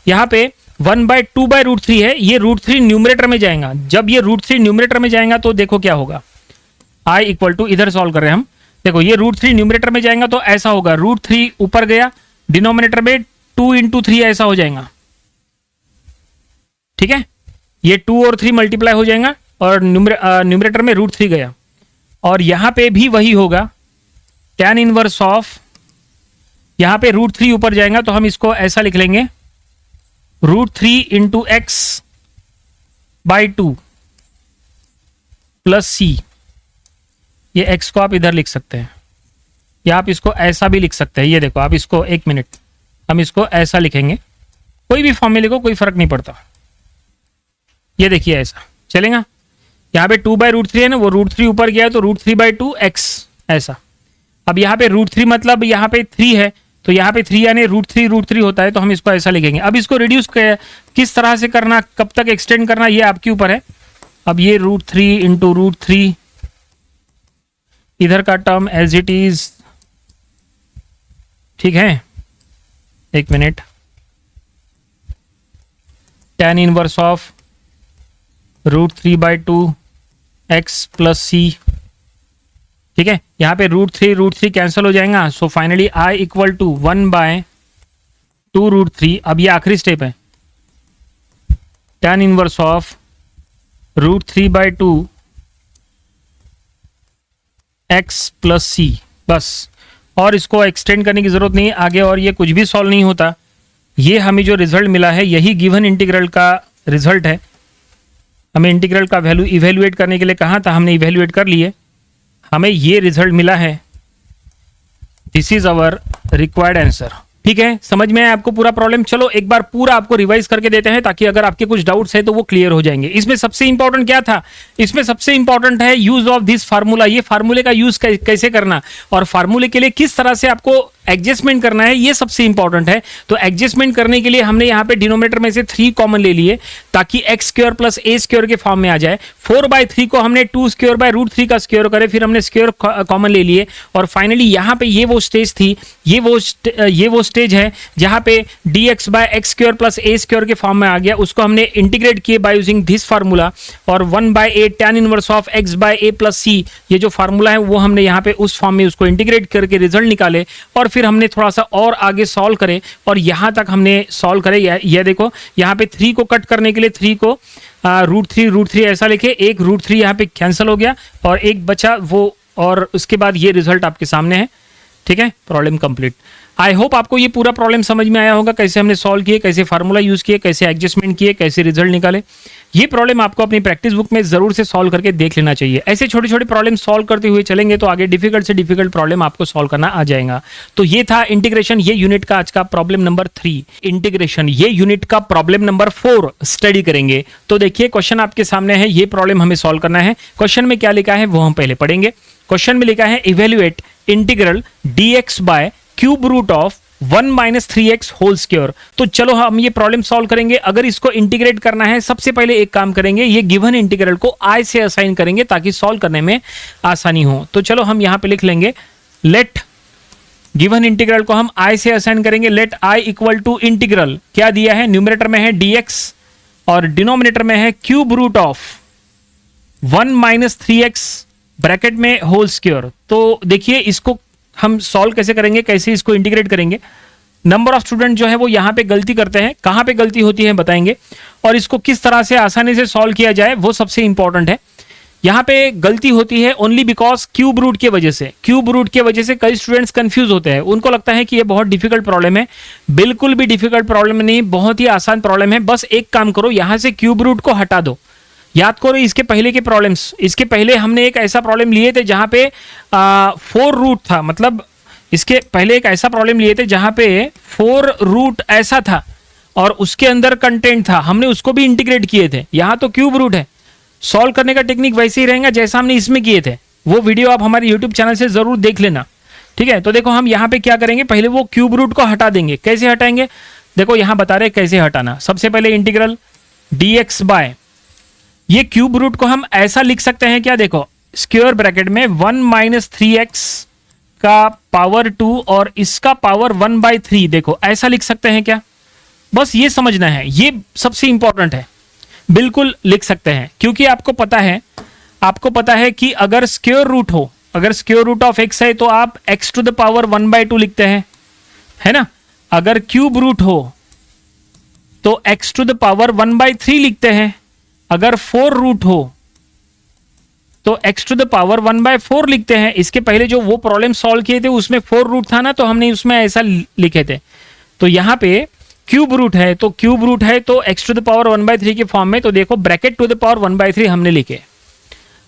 यहाँ पे 1/2/√3 है, ये √3 न्यूमरेटर में जाएगा, जब ये √3 न्यूमरेटर में जाएगा तो देखो क्या होगा, i इक्वल टू, इधर सॉल्व कर रहे हैं हम, देखो ये √3 न्यूमरेटर में जाएगा तो ऐसा होगा, √3 ऊपर गया, डिनोमिनेटर में 2 × 3 ऐसा हो जाएगा, ठीक है, ये 2 और 3 मल्टीप्लाई हो जाएगा और न्यूमरेटर में √3 गया, और यहां पे भी वही होगा, tan इनवर्स ऑफ, यहां पे √3 ऊपर जाएगा तो हम इसको ऐसा लिख लेंगे, √3 × x/2 प्लस c। ये x को आप इधर लिख सकते हैं, या आप इसको ऐसा भी लिख सकते हैं, ये देखो आप इसको, एक मिनट, हम इसको ऐसा लिखेंगे, कोई भी फॉर्म में लिखो कोई फर्क नहीं पड़ता, ये देखिए ऐसा चलेगा। यहाँ पे 2/√3 है ना, वो √3 ऊपर गया तो √3/2 x ऐसा। अब यहाँ पे √3 मतलब यहाँ पे 3 है, तो यहाँ पे 3 यानी √3 होता है, तो हम इसको ऐसा लिखेंगे। अब इसको रिड्यूस किस तरह से करना, कब तक एक्सटेंड करना, ये आपके ऊपर है। अब ये √3 × √3, इधर का टर्म एज इट इज, ठीक है, एक minute, tan inverse of √3/2 x plus c, ठीक है, यहाँ पे √3 कैंसिल हो जाएगा, so finally i equal to 1/2√3। अब ये आखिरी स्टेप है, tan inverse of √3/2 x plus c, बस, और इसको एक्सटेंड करने की जरूरत नहीं आगे, और ये कुछ भी सॉल्व नहीं होता। ये हमें जो रिजल्ट मिला है यही गिवन इंटीग्रल का रिजल्ट है। हमें इंटीग्रल का वैल्यू इवेल्युएट करने के लिए कहा था, हमने इवेल्युएट कर लिए, हमें ये रिजल्ट मिला है, this is our required answer. ठीक है, समझ में आया आपको पूरा प्रॉब्लम। चलो एक बार पूरा आपको रिवाइज करके देते हैं ताकि अगर आपके कुछ डाउट्स है तो वो क्लियर हो जाएंगे। इसमें सबसे इंपॉर्टेंट क्या था, इसमें सबसे इंपॉर्टेंट है यूज ऑफ दिस फार्मूला, ये फार्मूले का यूज कैसे करना और फार्मूले के लिए किस तरह से आपको एडजस्टमेंट करना है, ये सबसे इंपॉर्टेंट है। तो एडजस्टमेंट करने के लिए हमने यहाँ पे डिनोमिनेटर में से 3 कॉमन ले लिए ताकि x square plus a square के फॉर्म में आ जाए। 4/3 को हमने 2 स्क्वायर बाय रूट 3 का स्क्वायर करे, फिर हमने स्क्वायर कॉमन ले लिए और फाइनली यहाँ पे ये वो स्टेज थी, ये वो स्टेज है जहाँ पे dx by x square plus a square के फॉर्म में आ गया। उसको हमने इंटीग्रेट किए बाय यूजिंग दिस फार्मूला और 1/a tan inverse of x by a plus c, ये जो फार्मूला है वो हमने यहाँ पे उस फॉर्म में उसको इंटीग्रेट करके रिजल्ट निकाले और फिर हमने थोड़ा सा और आगे सॉल्व करे और यहाँ तक हमने सॉल्व करे। यह देखो यहाँ पे 3 को कट करने के लिए 3 को रूट थ्री ऐसा लिखे, एक रूट 3 यहाँ पे कैंसिल हो गया और एक बचा वो, और उसके बाद ये रिजल्ट आपके सामने है। ठीक है, प्रॉब्लम कंप्लीट। आई होप आपको ये पूरा प्रॉब्लम समझ में आया होगा, कैसे हमने सॉल्व किए, कैसे फार्मूला यूज किए, कैसे एडजस्टमेंट किए, कैसे रिजल्ट निकाले। ये प्रॉब्लम आपको अपनी प्रैक्टिस बुक में जरूर से सॉल्व करके देख लेना चाहिए। ऐसे छोटे छोटे प्रॉब्लम सॉल्व करते हुए चलेंगे तो आगे डिफिकल्ट से डिफिकल्ट प्रॉब्लम आपको सॉल्व करना आ जाएगा। तो ये था इंटीग्रेशन, ये यूनिट का आज का प्रॉब्लम नंबर 3। इंटीग्रेशन ये यूनिट का प्रॉब्लम नंबर 4 स्टडी करेंगे। तो देखिए क्वेश्चन आपके सामने है, ये प्रॉब्लम हमें सॉल्व करना है। क्वेश्चन में क्या लिखा है वो हम पहले पढ़ेंगे। क्वेश्चन में लिखा है evaluate integral dx by cube root of 1 - 3x whole square. तो चलो हम ये प्रॉब्लम सॉल्व करेंगे। अगर इसको इंटीग्रेट करना है, सबसे पहले एक काम करेंगे, ये गिवन इंटीग्रल को i से असाइन करेंगे ताकि सॉल्व करने में आसानी हो। तो चलो हम यहां पे लिख लेंगे लेट गिवन इंटीग्रल को हम i से असाइन करेंगे। Let i equal to integral क्या दिया है, न्यूमरेटर में है dx और डिनोमिनेटर में है cube root of 1 - 3x bracket में होल स्क्वायर। तो देखिए इसको हम सॉल्व कैसे करेंगे, कैसे इसको इंटीग्रेट करेंगे। नंबर ऑफ स्टूडेंट जो है वो यहाँ पे गलती करते हैं, कहाँ पे गलती होती है बताएंगे, और इसको किस तरह से आसानी से सॉल्व किया जाए वो सबसे इंपॉर्टेंट है। यहाँ पे गलती होती है ओनली बिकॉज क्यूब रूट के वजह से। क्यूब रूट के वजह से कई स्टूडेंट्स कंफ्यूज होते हैं, उनको लगता है कि ये बहुत डिफिकल्ट प्रॉब्लम है। बिल्कुल भी डिफिकल्ट प्रॉब्लम नहीं, बहुत ही आसान प्रॉब्लम है। बस एक काम करो, यहाँ से क्यूब रूट को हटा दो। याद करो इसके पहले के प्रॉब्लम्स, इसके पहले हमने एक ऐसा प्रॉब्लम लिए थे जहां पे 4 रूट था, मतलब इसके पहले एक ऐसा प्रॉब्लम लिए थे जहां पे 4 रूट ऐसा था और उसके अंदर कंटेंट था, हमने उसको भी इंटीग्रेट किए थे। यहां तो क्यूब रूट है, सॉल्व करने का टेक्निक वैसे ही रहेगा जैसा हमने इसमें किए थे। वो वीडियो आप हमारे यूट्यूब चैनल से जरूर देख लेना। ठीक है, तो देखो हम यहाँ पे क्या करेंगे, पहले वो क्यूब रूट को हटा देंगे। कैसे हटाएंगे, देखो यहाँ बता रहे कैसे हटाना। सबसे पहले इंटीग्रल dx बाय, ये क्यूब रूट को हम ऐसा लिख सकते हैं क्या, देखो स्क्वायर ब्रैकेट में 1 - 3x का पावर 2 और इसका पावर 1/3, देखो ऐसा लिख सकते हैं क्या। बस ये समझना है, ये सबसे इंपॉर्टेंट है। बिल्कुल लिख सकते हैं, क्योंकि आपको पता है कि अगर स्क्वायर रूट हो, अगर स्क्वायर रूट ऑफ x है तो आप x टू द पावर 1/2 लिखते हैं, है ना। अगर क्यूब रूट हो तो x टू द पावर 1/3 लिखते हैं। अगर 4 रूट हो तो x टू द पावर 1/4 लिखते हैं। इसके पहले जो वो प्रॉब्लम सॉल्व किए थे उसमें 4 रूट था ना, तो हमने उसमें ऐसा लिखे थे। तो यहाँ पे क्यूब रूट है, तो क्यूब रूट है तो x टू द पावर 1/3 के फॉर्म में, तो देखो ब्रैकेट टू द पावर 1/3 हमने लिखे।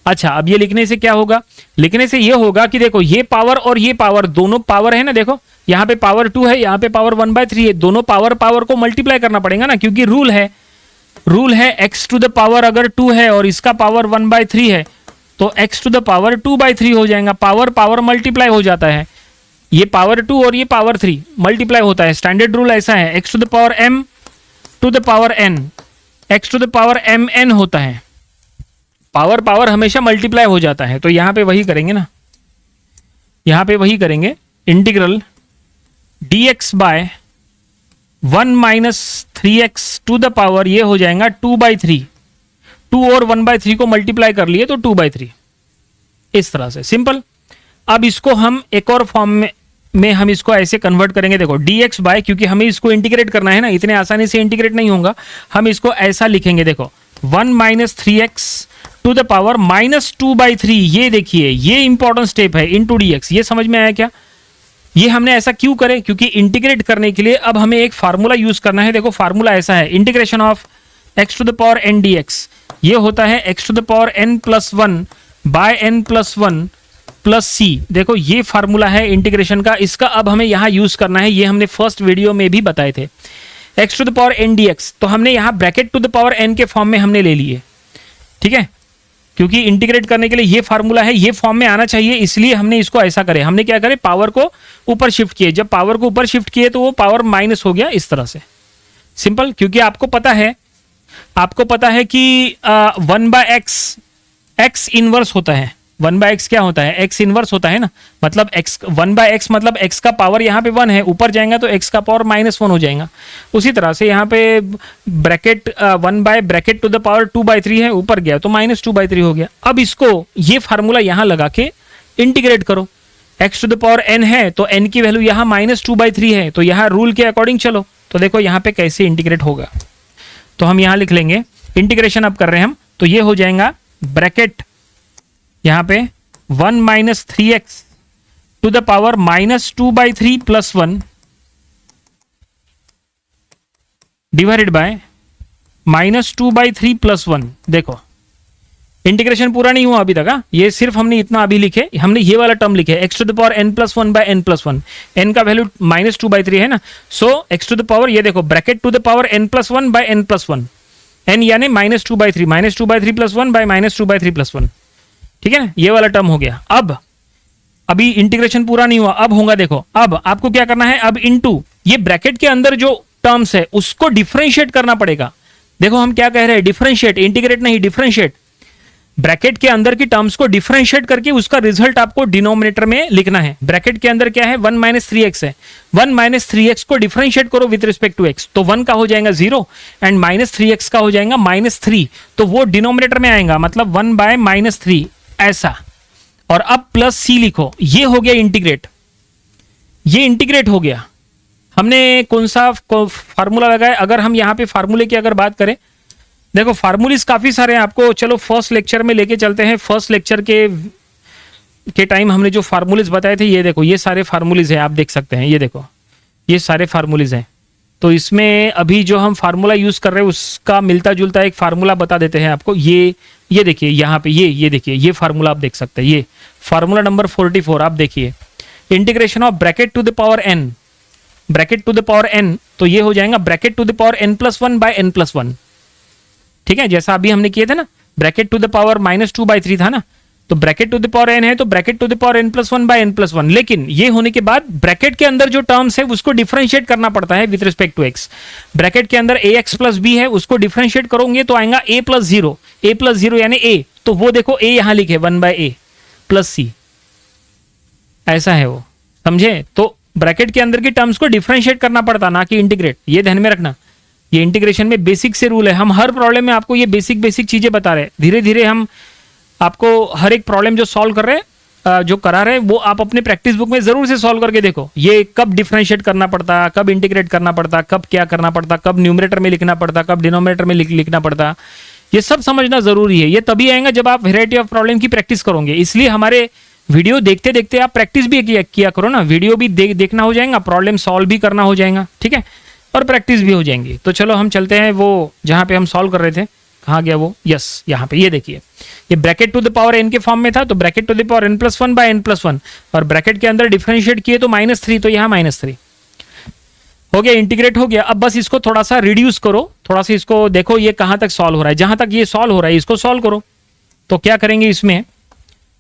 अच्छा, अब ये लिखने से क्या होगा, लिखने से ये होगा कि देखो ये पावर और ये पावर दोनों पावर है ना, देखो यहाँ पे पावर 2 है, यहाँ पे पावर 1/3 है, दोनों पावर को मल्टीप्लाई करना पड़ेगा ना, क्योंकि रूल है x टू द पावर अगर 2 है और इसका पावर 1/3 है तो x टू द पावर 2/3 हो जाएगा। पावर मल्टीप्लाई हो जाता है, ये पावर 2 और ये पावर 3 मल्टीप्लाई होता है। स्टैंडर्ड रूल ऐसा है, x to the power m to the power n, x to the power mn होता है। पावर हमेशा मल्टीप्लाई हो जाता है। तो यहां पे वही करेंगे ना, यहां पे वही करेंगे, integral dx by 1 - 3x to the power, ये हो जाएगा 2/3। 2 और 1/3 को मल्टीप्लाई कर लिए तो 2/3, इस तरह से सिंपल। अब इसको हम एक और फॉर्म में हम इसको ऐसे कन्वर्ट करेंगे। देखो dx बाय, क्योंकि हमें इसको इंटीग्रेट करना है ना, इतने आसानी से इंटीग्रेट नहीं होगा, हम इसको ऐसा लिखेंगे। देखो 1 - 3x टू द पावर -2/3, ये देखिए ये इंपॉर्टेंट स्टेप है, इनटू dx। ये समझ में आया क्या, ये हमने ऐसा क्यों करे, क्योंकि इंटीग्रेट करने के लिए अब हमें एक फार्मूला यूज करना है। देखो फार्मूला ऐसा है, integration of x to the power n dx, ये होता है x to the power n+1 by n+1 plus c। देखो ये फार्मूला है इंटीग्रेशन का, इसका अब हमें यहाँ यूज करना है। ये हमने फर्स्ट वीडियो में भी बताए थे। x to the power n dx, तो हमने यहाँ bracket to the power n के फॉर्म में हमने ले लिए, ठीक है। क्योंकि इंटीग्रेट करने के लिए ये फार्मूला है, ये फॉर्म में आना चाहिए, इसलिए हमने इसको ऐसा करे। हमने क्या करे, पावर को ऊपर शिफ्ट किए। जब पावर को ऊपर शिफ्ट किए तो वो पावर माइनस हो गया इस तरह से, सिंपल। क्योंकि आपको पता है कि 1/x x इनवर्स होता है। 1/x क्या होता है, x इनवर्स होता है ना, मतलब x 1/x मतलब x का पावर यहाँ पे 1 है, ऊपर जाएगा तो x का पावर -1 हो जाएगा। उसी तरह से यहाँ पे ब्रैकेट 1/ब्रैकेट टू द पावर 2/3 है, ऊपर गया तो -2/3 हो गया। अब इसको ये फार्मूला यहाँ लगा के इंटीग्रेट करो। x to the power n है तो n की वैल्यू यहाँ -2/3 है, तो यहाँ रूल के अकॉर्डिंग चलो। तो देखो यहाँ पे कैसे इंटीग्रेट होगा, तो हम यहाँ लिख लेंगे, इंटीग्रेशन अब कर रहे हैं हम, तो ये हो जाएगा ब्रैकेट यहाँ पे 1 - 3x to the power -2/3 + 1 divided by -2/3 + 1। देखो इंटीग्रेशन पूरा नहीं हुआ अभी तक, ये सिर्फ हमने इतना अभी लिखे, हमने ये वाला टर्म लिखे x to the power n + 1/n + 1। n का वैल्यू -2/3 है ना, so x to the power, ये देखो bracket to the power n + 1/n + 1, n यानी -2/3 + 1 बाय -2/3 + 1, ठीक है ना, ये वाला टर्म हो गया। अब अभी इंटीग्रेशन पूरा नहीं हुआ, अब होगा। देखो अब आपको क्या करना है, अब इनटू ये ब्रैकेट के अंदर जो टर्म्स है उसको डिफरेंशिएट करना पड़ेगा। देखो हम क्या कह रहे हैं, डिफरेंशिएट, इंटीग्रेट नहीं, डिफरेंशिएट। ब्रैकेट के अंदर की टर्म्स को डिफरेंशिएट करके उसका रिजल्ट आपको डिनोमिनेटर में लिखना है। ब्रैकेट के अंदर क्या है, 1 - 3x है, 1 - 3x को डिफरेंशिएट करो विद रिस्पेक्ट टू x, तो 1 का हो जाएगा 0 एंड -3x का हो जाएगा -3, तो वो डिनोमिनेटर में आएगा, मतलब 1/-3 ऐसा। और अब +c लिखो, ये हो गया इंटीग्रेट, ये इंटीग्रेट हो गया। हमने कौन सा फार्मूला लगाया, अगर हम यहाँ पे फार्मूले की अगर बात करें, देखो फार्मूलीज काफी सारे हैं आपको, चलो फर्स्ट लेक्चर में लेके चलते हैं। फर्स्ट लेक्चर के टाइम हमने जो फार्मूलीज बताए थे, ये देखो ये सारे फार्मूलीज हैं, आप देख सकते हैं, ये देखो ये सारे फार्मूलीज हैं। तो इसमें अभी जो हम फार्मूला यूज कर रहे हैं उसका मिलता जुलता एक फार्मूला बता देते हैं आपको। ये देखिए यहाँ पे ये देखिए, ये फार्मूला आप देख सकते हैं, ये फार्मूला नंबर 44 आप देखिए, integration of bracket to the power n, bracket to the power n, तो ये हो जाएगा bracket to the power n + 1/n + 1, ठीक है, जैसा अभी हमने किए थे ना, ब्रैकेट टू द पावर -2/3 था ना, तो bracket to the power n है तो bracket to the power n + 1/n + 1। लेकिन ये होने के बाद ब्रैकेट के अंदर जो टर्म्स है उसको डिफरेंशिएट करना पड़ता है with respect to x। Bracket के अंदर ax + b है, उसको डिफरेंशिएट करोगे तो आएगा a + 0, a + 0 यानी a, तो वो देखो a यहां लिखे 1/a + c, ऐसा है वो, समझे। तो ब्रैकेट के अंदर की टर्म्स को डिफरेंशिएट करना पड़ता, ना कि इंटीग्रेट, ये ध्यान में रखना। ये इंटीग्रेशन में बेसिक से रूल है, हम हर प्रॉब्लम में आपको ये बेसिक चीजें बता रहे हैं। धीरे धीरे हम आपको हर एक प्रॉब्लम जो सॉल्व कर रहे हैं, जो करा रहे हैं, वो आप अपने प्रैक्टिस बुक में जरूर से सॉल्व करके देखो। ये कब डिफरेंशिएट करना पड़ता, कब इंटीग्रेट करना पड़ता, कब क्या करना पड़ता, कब न्यूमरेटर में लिखना पड़ता, कब डिनोमिनेटर में लिखना पड़ता, ये सब समझना जरूरी है। ये तभी आएगा जब आप वेराइटी ऑफ प्रॉब्लम की प्रैक्टिस करोगे। इसलिए हमारे वीडियो देखते देखते आप प्रैक्टिस भी किया करो ना, वीडियो भी देखना हो जाएगा, प्रॉब्लम सॉल्व भी करना हो जाएगा, ठीक है, और प्रैक्टिस भी हो जाएंगी। तो चलो हम चलते हैं वो जहां पे हम सॉल्व कर रहे थे, कहाँ गया वो, यस यहाँ पे, ये देखिए ये bracket to the power n के फॉर्म में था, तो bracket to the power n + 1/n + 1, और ब्रैकेट के अंदर डिफरेंशिएट किए तो -3, तो यहाँ -3 हो गया, इंटीग्रेट हो गया। अब बस इसको थोड़ा सा रिड्यूस करो, थोड़ा सा इसको देखो ये कहाँ तक सॉल्व हो रहा है, जहां तक ये सॉल्व हो रहा है इसको सॉल्व करो। तो क्या करेंगे इसमें,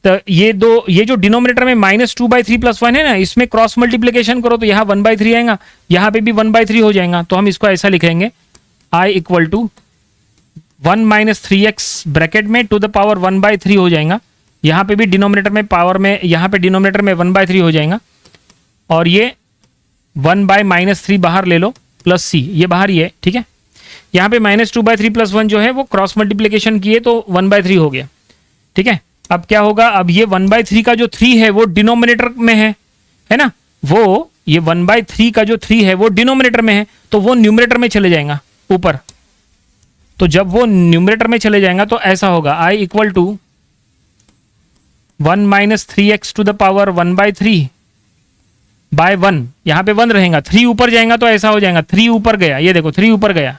तो ये जो डिनोमिनेटर में -2/3 + 1 है ना, इसमें क्रॉस मल्टीप्लिकेशन करो तो यहाँ 1/3 आएगा, यहाँ पे भी 1/3 हो जाएगा। तो हम इसको ऐसा लिखेंगे, i = 1 - 3x ब्रैकेट में टू द पावर 1/3 हो जाएगा, यहाँ पे भी डिनोमिनेटर में पावर में, यहाँ पे डिनोमिनेटर में 1/3 हो जाएगा, और ये 1/-3 बाहर ले लो, +c ये बाहर ही है, ठीक है। यहाँ पे -2/3 + 1 जो है वो क्रॉस मल्टीप्लिकेशन किए तो 1/3 हो गया, ठीक है। अब क्या होगा, अब ये 1/3 का जो 3 है वो डिनोमिनेटर में है ना, वो ये 1/3 का जो 3 है वो डिनोमिनेटर में है, तो वो न्यूमरेटर में चले जाएगा ऊपर। तो जब वो न्यूमरेटर में चले जाएगा तो ऐसा होगा, i = 1 - 3x to the power 1/3/1, यहाँ पे 1 रहेगा, 3 ऊपर जाएगा तो ऐसा हो जाएगा, 3 ऊपर गया, ये देखो 3 ऊपर गया,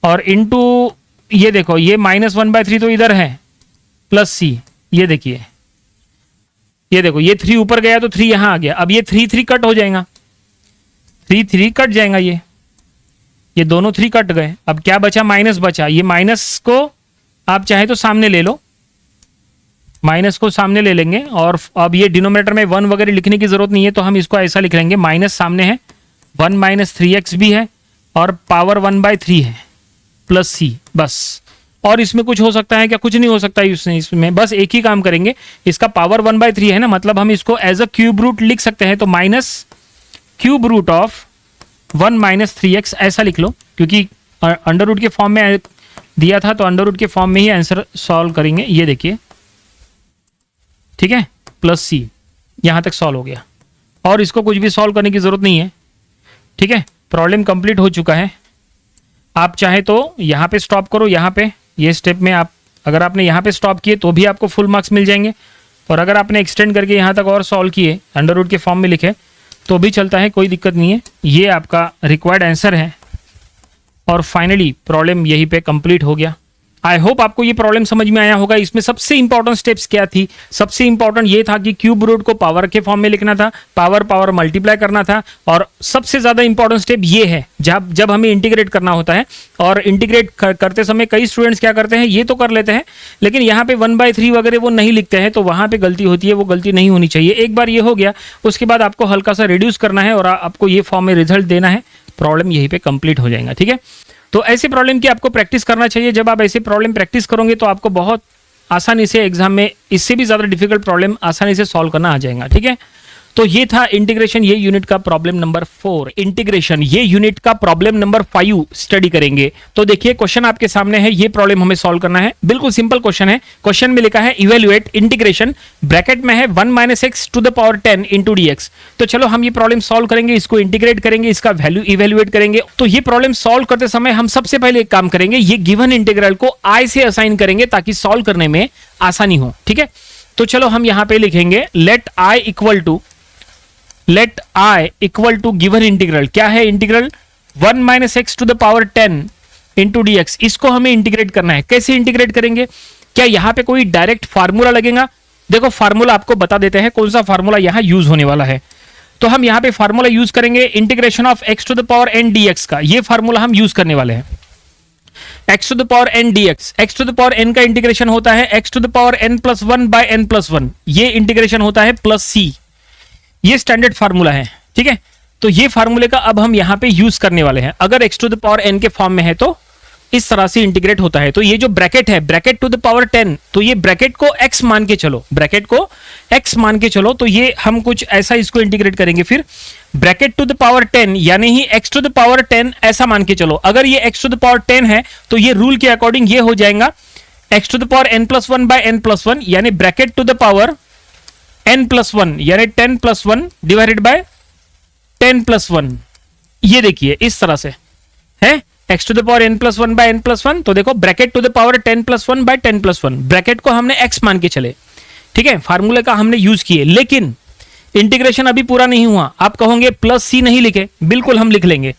और इनटू ये देखो ये -1/3 तो इधर है, +c ये देखिए, ये देखो ये 3 ऊपर गया तो 3 यहां आ गया। अब ये 3 कट हो जाएगा, 3 कट जाएगा, ये दोनों 3 कट गए। अब क्या बचा, माइनस बचा, ये माइनस को आप चाहे तो सामने ले लो, माइनस को सामने ले लेंगे और अब ये डिनोमिनेटर में 1 वगैरह लिखने की जरूरत नहीं है, तो हम इसको ऐसा लिख लेंगे, माइनस सामने है, 1 माइनस 3x भी है और पावर 1/3 है प्लस सी, बस। और इसमें कुछ हो सकता है क्या? कुछ नहीं हो सकता इसमें, बस एक ही काम करेंगे, इसका पावर 1/3 है ना, मतलब हम इसको एज अ क्यूब रूट लिख सकते हैं, तो minus cube root of 1 minus 3x ऐसा लिख लो, क्योंकि अंडर रूट के फॉर्म में दिया था, तो अंडर रूट के फॉर्म में ही आंसर सॉल्व करेंगे। ये देखिए, ठीक है, प्लस सी, यहां तक सॉल्व हो गया और इसको कुछ भी सॉल्व करने की जरूरत नहीं है। ठीक है, प्रॉब्लम कंप्लीट हो चुका है। आप चाहे तो यहां पे स्टॉप करो, यहां पे ये स्टेप में आप अगर आपने यहाँ पे स्टॉप किए तो भी आपको फुल मार्क्स मिल जाएंगे, और अगर आपने एक्सटेंड करके यहाँ तक और सॉल्व किए, अंडर रूट के फॉर्म में लिखे, तो भी चलता है, कोई दिक्कत नहीं है। ये आपका रिक्वायर्ड आंसर है और फाइनली प्रॉब्लम यहीं पे कंप्लीट हो गया। आई होप आपको ये प्रॉब्लम समझ में आया होगा। इसमें सबसे इंपॉर्टेंट स्टेप्स क्या थी? सबसे इंपॉर्टेंट ये था कि क्यूब रूट को पावर के फॉर्म में लिखना था, पावर मल्टीप्लाई करना था, और सबसे ज्यादा इंपॉर्टेंट स्टेप ये है जब हमें इंटीग्रेट करना होता है। और इंटीग्रेट करते समय कई स्टूडेंट्स क्या करते हैं, ये तो कर लेते हैं लेकिन यहाँ पे 1/3 वगैरह वो नहीं लिखते हैं, तो वहां पे गलती होती है, वो गलती नहीं होनी चाहिए। एक बार ये हो गया, उसके बाद आपको हल्का सा रिड्यूस करना है और आपको ये फॉर्म में रिजल्ट देना है, प्रॉब्लम यहीं पे कंप्लीट हो जाएगा। ठीक है, तो ऐसे प्रॉब्लम की आपको प्रैक्टिस करना चाहिए। जब आप ऐसे प्रॉब्लम प्रैक्टिस करोगे तो आपको बहुत आसानी से एग्जाम में इससे भी ज़्यादा डिफिकल्ट प्रॉब्लम आसानी से सॉल्व करना आ जाएगा। ठीक है, तो ये था इंटीग्रेशन, ये यूनिट का प्रॉब्लम नंबर 4। इंटीग्रेशन ये यूनिट का प्रॉब्लम नंबर 5 स्टडी करेंगे। तो देखिए, क्वेश्चन आपके सामने है, ये प्रॉब्लम हमें सॉल्व करना है। बिल्कुल सिंपल क्वेश्चन है। क्वेश्चन में लिखा है इवेल्युएट इंटीग्रेशन, ब्रैकेट में है 1 minus x to the power 10 into dx। तो चलो हम ये प्रॉब्लम सॉल्व करेंगे, इसको इंटीग्रेट करेंगे, इसका वैल्यू इवेल्युएट करेंगे। तो ये प्रॉब्लम सॉल्व करते समय हम सबसे पहले एक काम करेंगे, ये गिवन इंटीग्रल को i से असाइन करेंगे ताकि सॉल्व करने में आसानी हो। ठीक है, तो चलो हम यहां पे लिखेंगे let i equal to given integral. क्या है integral? 1 minus x to the power 10 into dx। इसको हमें इंटीग्रेट करना है। कैसे इंटीग्रेट करेंगे? क्या यहां पे कोई डायरेक्ट फार्मूला लगेगा? देखो, फार्मूला आपको बता देते हैं कौन सा फार्मूला यहां यूज होने वाला है। तो हम यहां पे फार्मूला यूज करेंगे integration of x to the power n dx का। ये फार्मूला हम यूज करने वाले हैं, x to the power n dx। x to the power n का इंटीग्रेशन होता है x to the power n plus 1 by n plus 1। ये इंटीग्रेशन होता है प्लस c। ये स्टैंडर्ड फार्मूला है। ठीक है, तो ये फार्मूले का अब हम यहां पे यूज करने वाले हैं। अगर x to the power n के फॉर्म में है तो इस तरह से इंटीग्रेट होता है। तो ये जो ब्रैकेट है, ब्रैकेट टू द पावर 10, तो ये ब्रैकेट को x मान के चलो, ब्रैकेट को x मान के चलो, तो ये हम कुछ ऐसा इसको इंटीग्रेट करेंगे। फिर ब्रैकेट टू द पावर 10 यानी ही x टू द पावर 10 ऐसा मान के चलो। अगर ये x टू द पावर 10 है तो ये रूल के अकॉर्डिंग ये हो जाएगा x to the power n plus 1 by n plus 1, यानी bracket to the power n plus 1 यानी 10 प्लस 1 डिवाइडेड बाय 10 प्लस 1। ये देखिए इस तरह से है x to the power n plus 1 by n plus 1। तो देखो bracket to the power 10 plus 1 by 10 plus 1, bracket को हमने x मान के चले। ठीक है, फार्मूले का हमने यूज किए, लेकिन इंटीग्रेशन अभी पूरा नहीं हुआ। आप कहोगे प्लस सी नहीं लिखे, बिल्कुल हम लिख लेंगे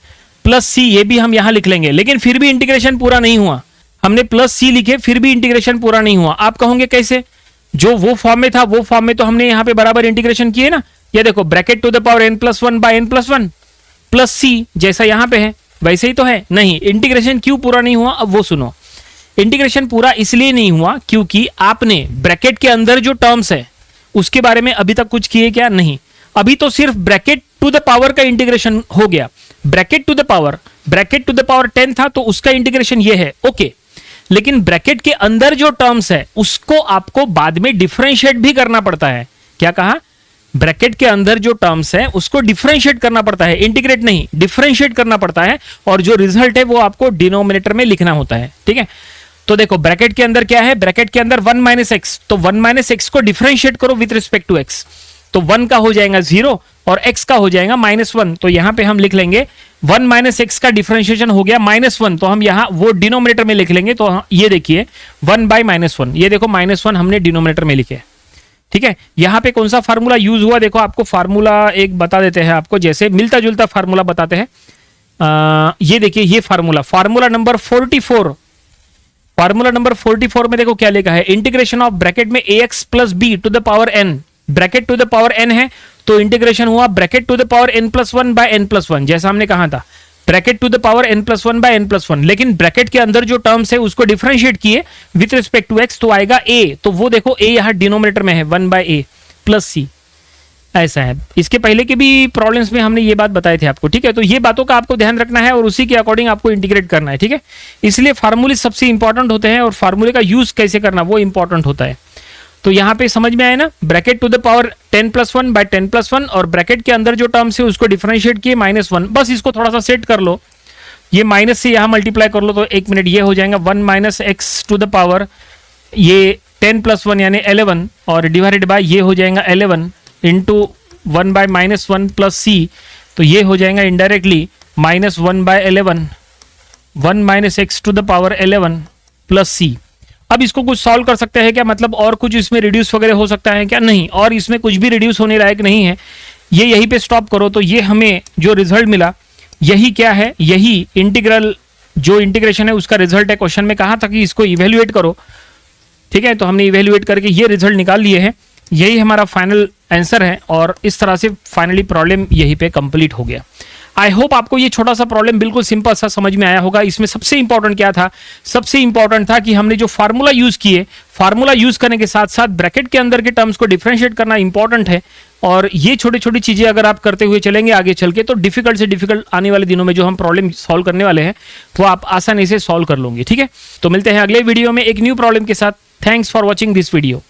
प्लस सी, ये भी हम यहां लिख लेंगे, लेकिन फिर भी इंटीग्रेशन पूरा नहीं हुआ। हमने प्लस सी लिखे, फिर भी इंटीग्रेशन पूरा नहीं हुआ। आप कहोगे कैसे? जो वो फॉर्म में था वो फॉर्म में तो हमने यहां पे बराबर इंटीग्रेशन किए ना। ये देखो bracket to the power n plus 1 by n plus 1 plus C, जैसा यहां पे है वैसे ही तो है। नहीं, इंटीग्रेशन क्यों पूरा नहीं हुआ? अब वो सुनो। इंटीग्रेशन पूरा इसलिए नहीं हुआ क्योंकि आपने ब्रैकेट के अंदर जो टर्म्स है उसके बारे में अभी तक कुछ किए क्या? नहीं, अभी तो सिर्फ ब्रैकेट टू द पावर का इंटीग्रेशन हो गया। ब्रैकेट टू द पावर 10 था तो उसका इंटीग्रेशन ये है, ओके। लेकिन ब्रैकेट के अंदर जो टर्म्स है उसको आपको बाद में डिफरेंशिएट भी करना पड़ता है। क्या कहा? ब्रैकेट के अंदर जो टर्म्स है उसको डिफरेंशिएट करना पड़ता है, इंटीग्रेट नहीं, डिफरेंशिएट करना पड़ता है, और जो रिजल्ट है वो आपको डिनोमिनेटर में लिखना होता है। ठीक है, तो देखो ब्रैकेट के अंदर क्या है? ब्रैकेट के अंदर 1 माइनस एक्स, तो 1 माइनस एक्स को डिफरेंशिएट करो विद रिस्पेक्ट टू एक्स, तो 1 का हो जाएगा 0 और x का हो जाएगा -1। तो यहां पे हम लिख लेंगे 1 माइनस एक्स का डिफरेंशिएशन हो गया -1, तो हम यहां वो डिनोमिनेटर में लिख लेंगे। तो ये देखिए 1 बाय -1, ये देखो -1 हमने डिनोमिनेटर में लिखे। ठीक है, यहां पे कौन सा फार्मूला यूज हुआ? देखो आपको फार्मूला एक बता देते हैं, आपको जैसे मिलता जुलता फार्मूला बताते हैं। ये देखिए ये फार्मूला नंबर 44। फार्मूला नंबर 44 में देखो क्या लिखा है, इंटीग्रेशन ऑफ ब्रैकेट में ax plus b to the power n, bracket to the power n है तो इंटीग्रेशन हुआ bracket to the power n plus 1 by n plus 1, जैसा हमने कहा था bracket to the power n+1 by n+1, लेकिन ब्रैकेट के अंदर जो टर्म्स है उसको डिफरेंशिएट किए विथ रिस्पेक्ट टू x, तो आएगा a, तो वो देखो a यहां डिनोमिनेटर में है 1/a प्लस c, ऐसा है। इसके पहले के भी प्रॉब्लम्स में हमने ये बात बताए थे आपको, ठीक है। तो ये बातों का आपको ध्यान रखना है और उसी के अकॉर्डिंग आपको इंटीग्रेट करना है, ठीक है। इसलिए फार्मूले सबसे इंपॉर्टेंट होते हैं और फार्मूले का यूज कैसे करना वो इंपॉर्टेंट होता है। तो यहाँ पे समझ में आया ना, bracket to the power 10+1 by 10+1 और ब्रैकेट के अंदर जो टर्म्स है उसको डिफरेंशिएट किए -1, बस इसको थोड़ा सा सेट कर लो, ये माइनस से यहाँ मल्टीप्लाई कर लो तो 1 मिनट ये हो जाएगा 1 - x टू द पावर ये 10+1 यानी 11 और डिवाइडेड बाय ये हो जाएगा 11 इंटू 1/-1 प्लस c, तो ये हो जाएगा indirectly -1/11 1 - x to the power 11 plus c। अब इसको कुछ सॉल्व कर सकते हैं क्या, मतलब और कुछ इसमें रिड्यूस वगैरह हो सकता है क्या, नहीं, और इसमें कुछ भी रिड्यूस होने लायक नहीं है, ये यहीं पे स्टॉप करो। तो ये हमें जो रिजल्ट मिला यही क्या है, यही इंटीग्रल जो इंटीग्रेशन है उसका रिजल्ट है। क्वेश्चन में कहा था कि इसको इवेल्युएट करो, ठीक है, तो हमने इवेल्युएट करके ये रिजल्ट निकाल लिए हैं, यही हमारा फाइनल आंसर है और इस तरह से फाइनली प्रॉब्लम यहीं पे कंप्लीट हो गया। आई होप आपको ये छोटा सा प्रॉब्लम बिल्कुल सिंपल सा समझ में आया होगा। इसमें सबसे इंपॉर्टेंट क्या था, सबसे इंपॉर्टेंट था कि हमने जो फार्मूला यूज किए, फार्मूला यूज करने के साथ साथ ब्रैकेट के अंदर के टर्म्स को डिफरेंशिएट करना इंपॉर्टेंट है और ये छोटी छोटी चीजें अगर आप करते हुए चलेंगे आगे चल के तो डिफिकल्ट से डिफिकल्ट आने वाले दिनों में जो हम प्रॉब्लम सॉल्व करने वाले हैं वो आप आसानी से सॉल्व कर लोगे, ठीक है। तो मिलते हैं अगले वीडियो में एक न्यू प्रॉब्लम के साथ। Thanks for watching this video.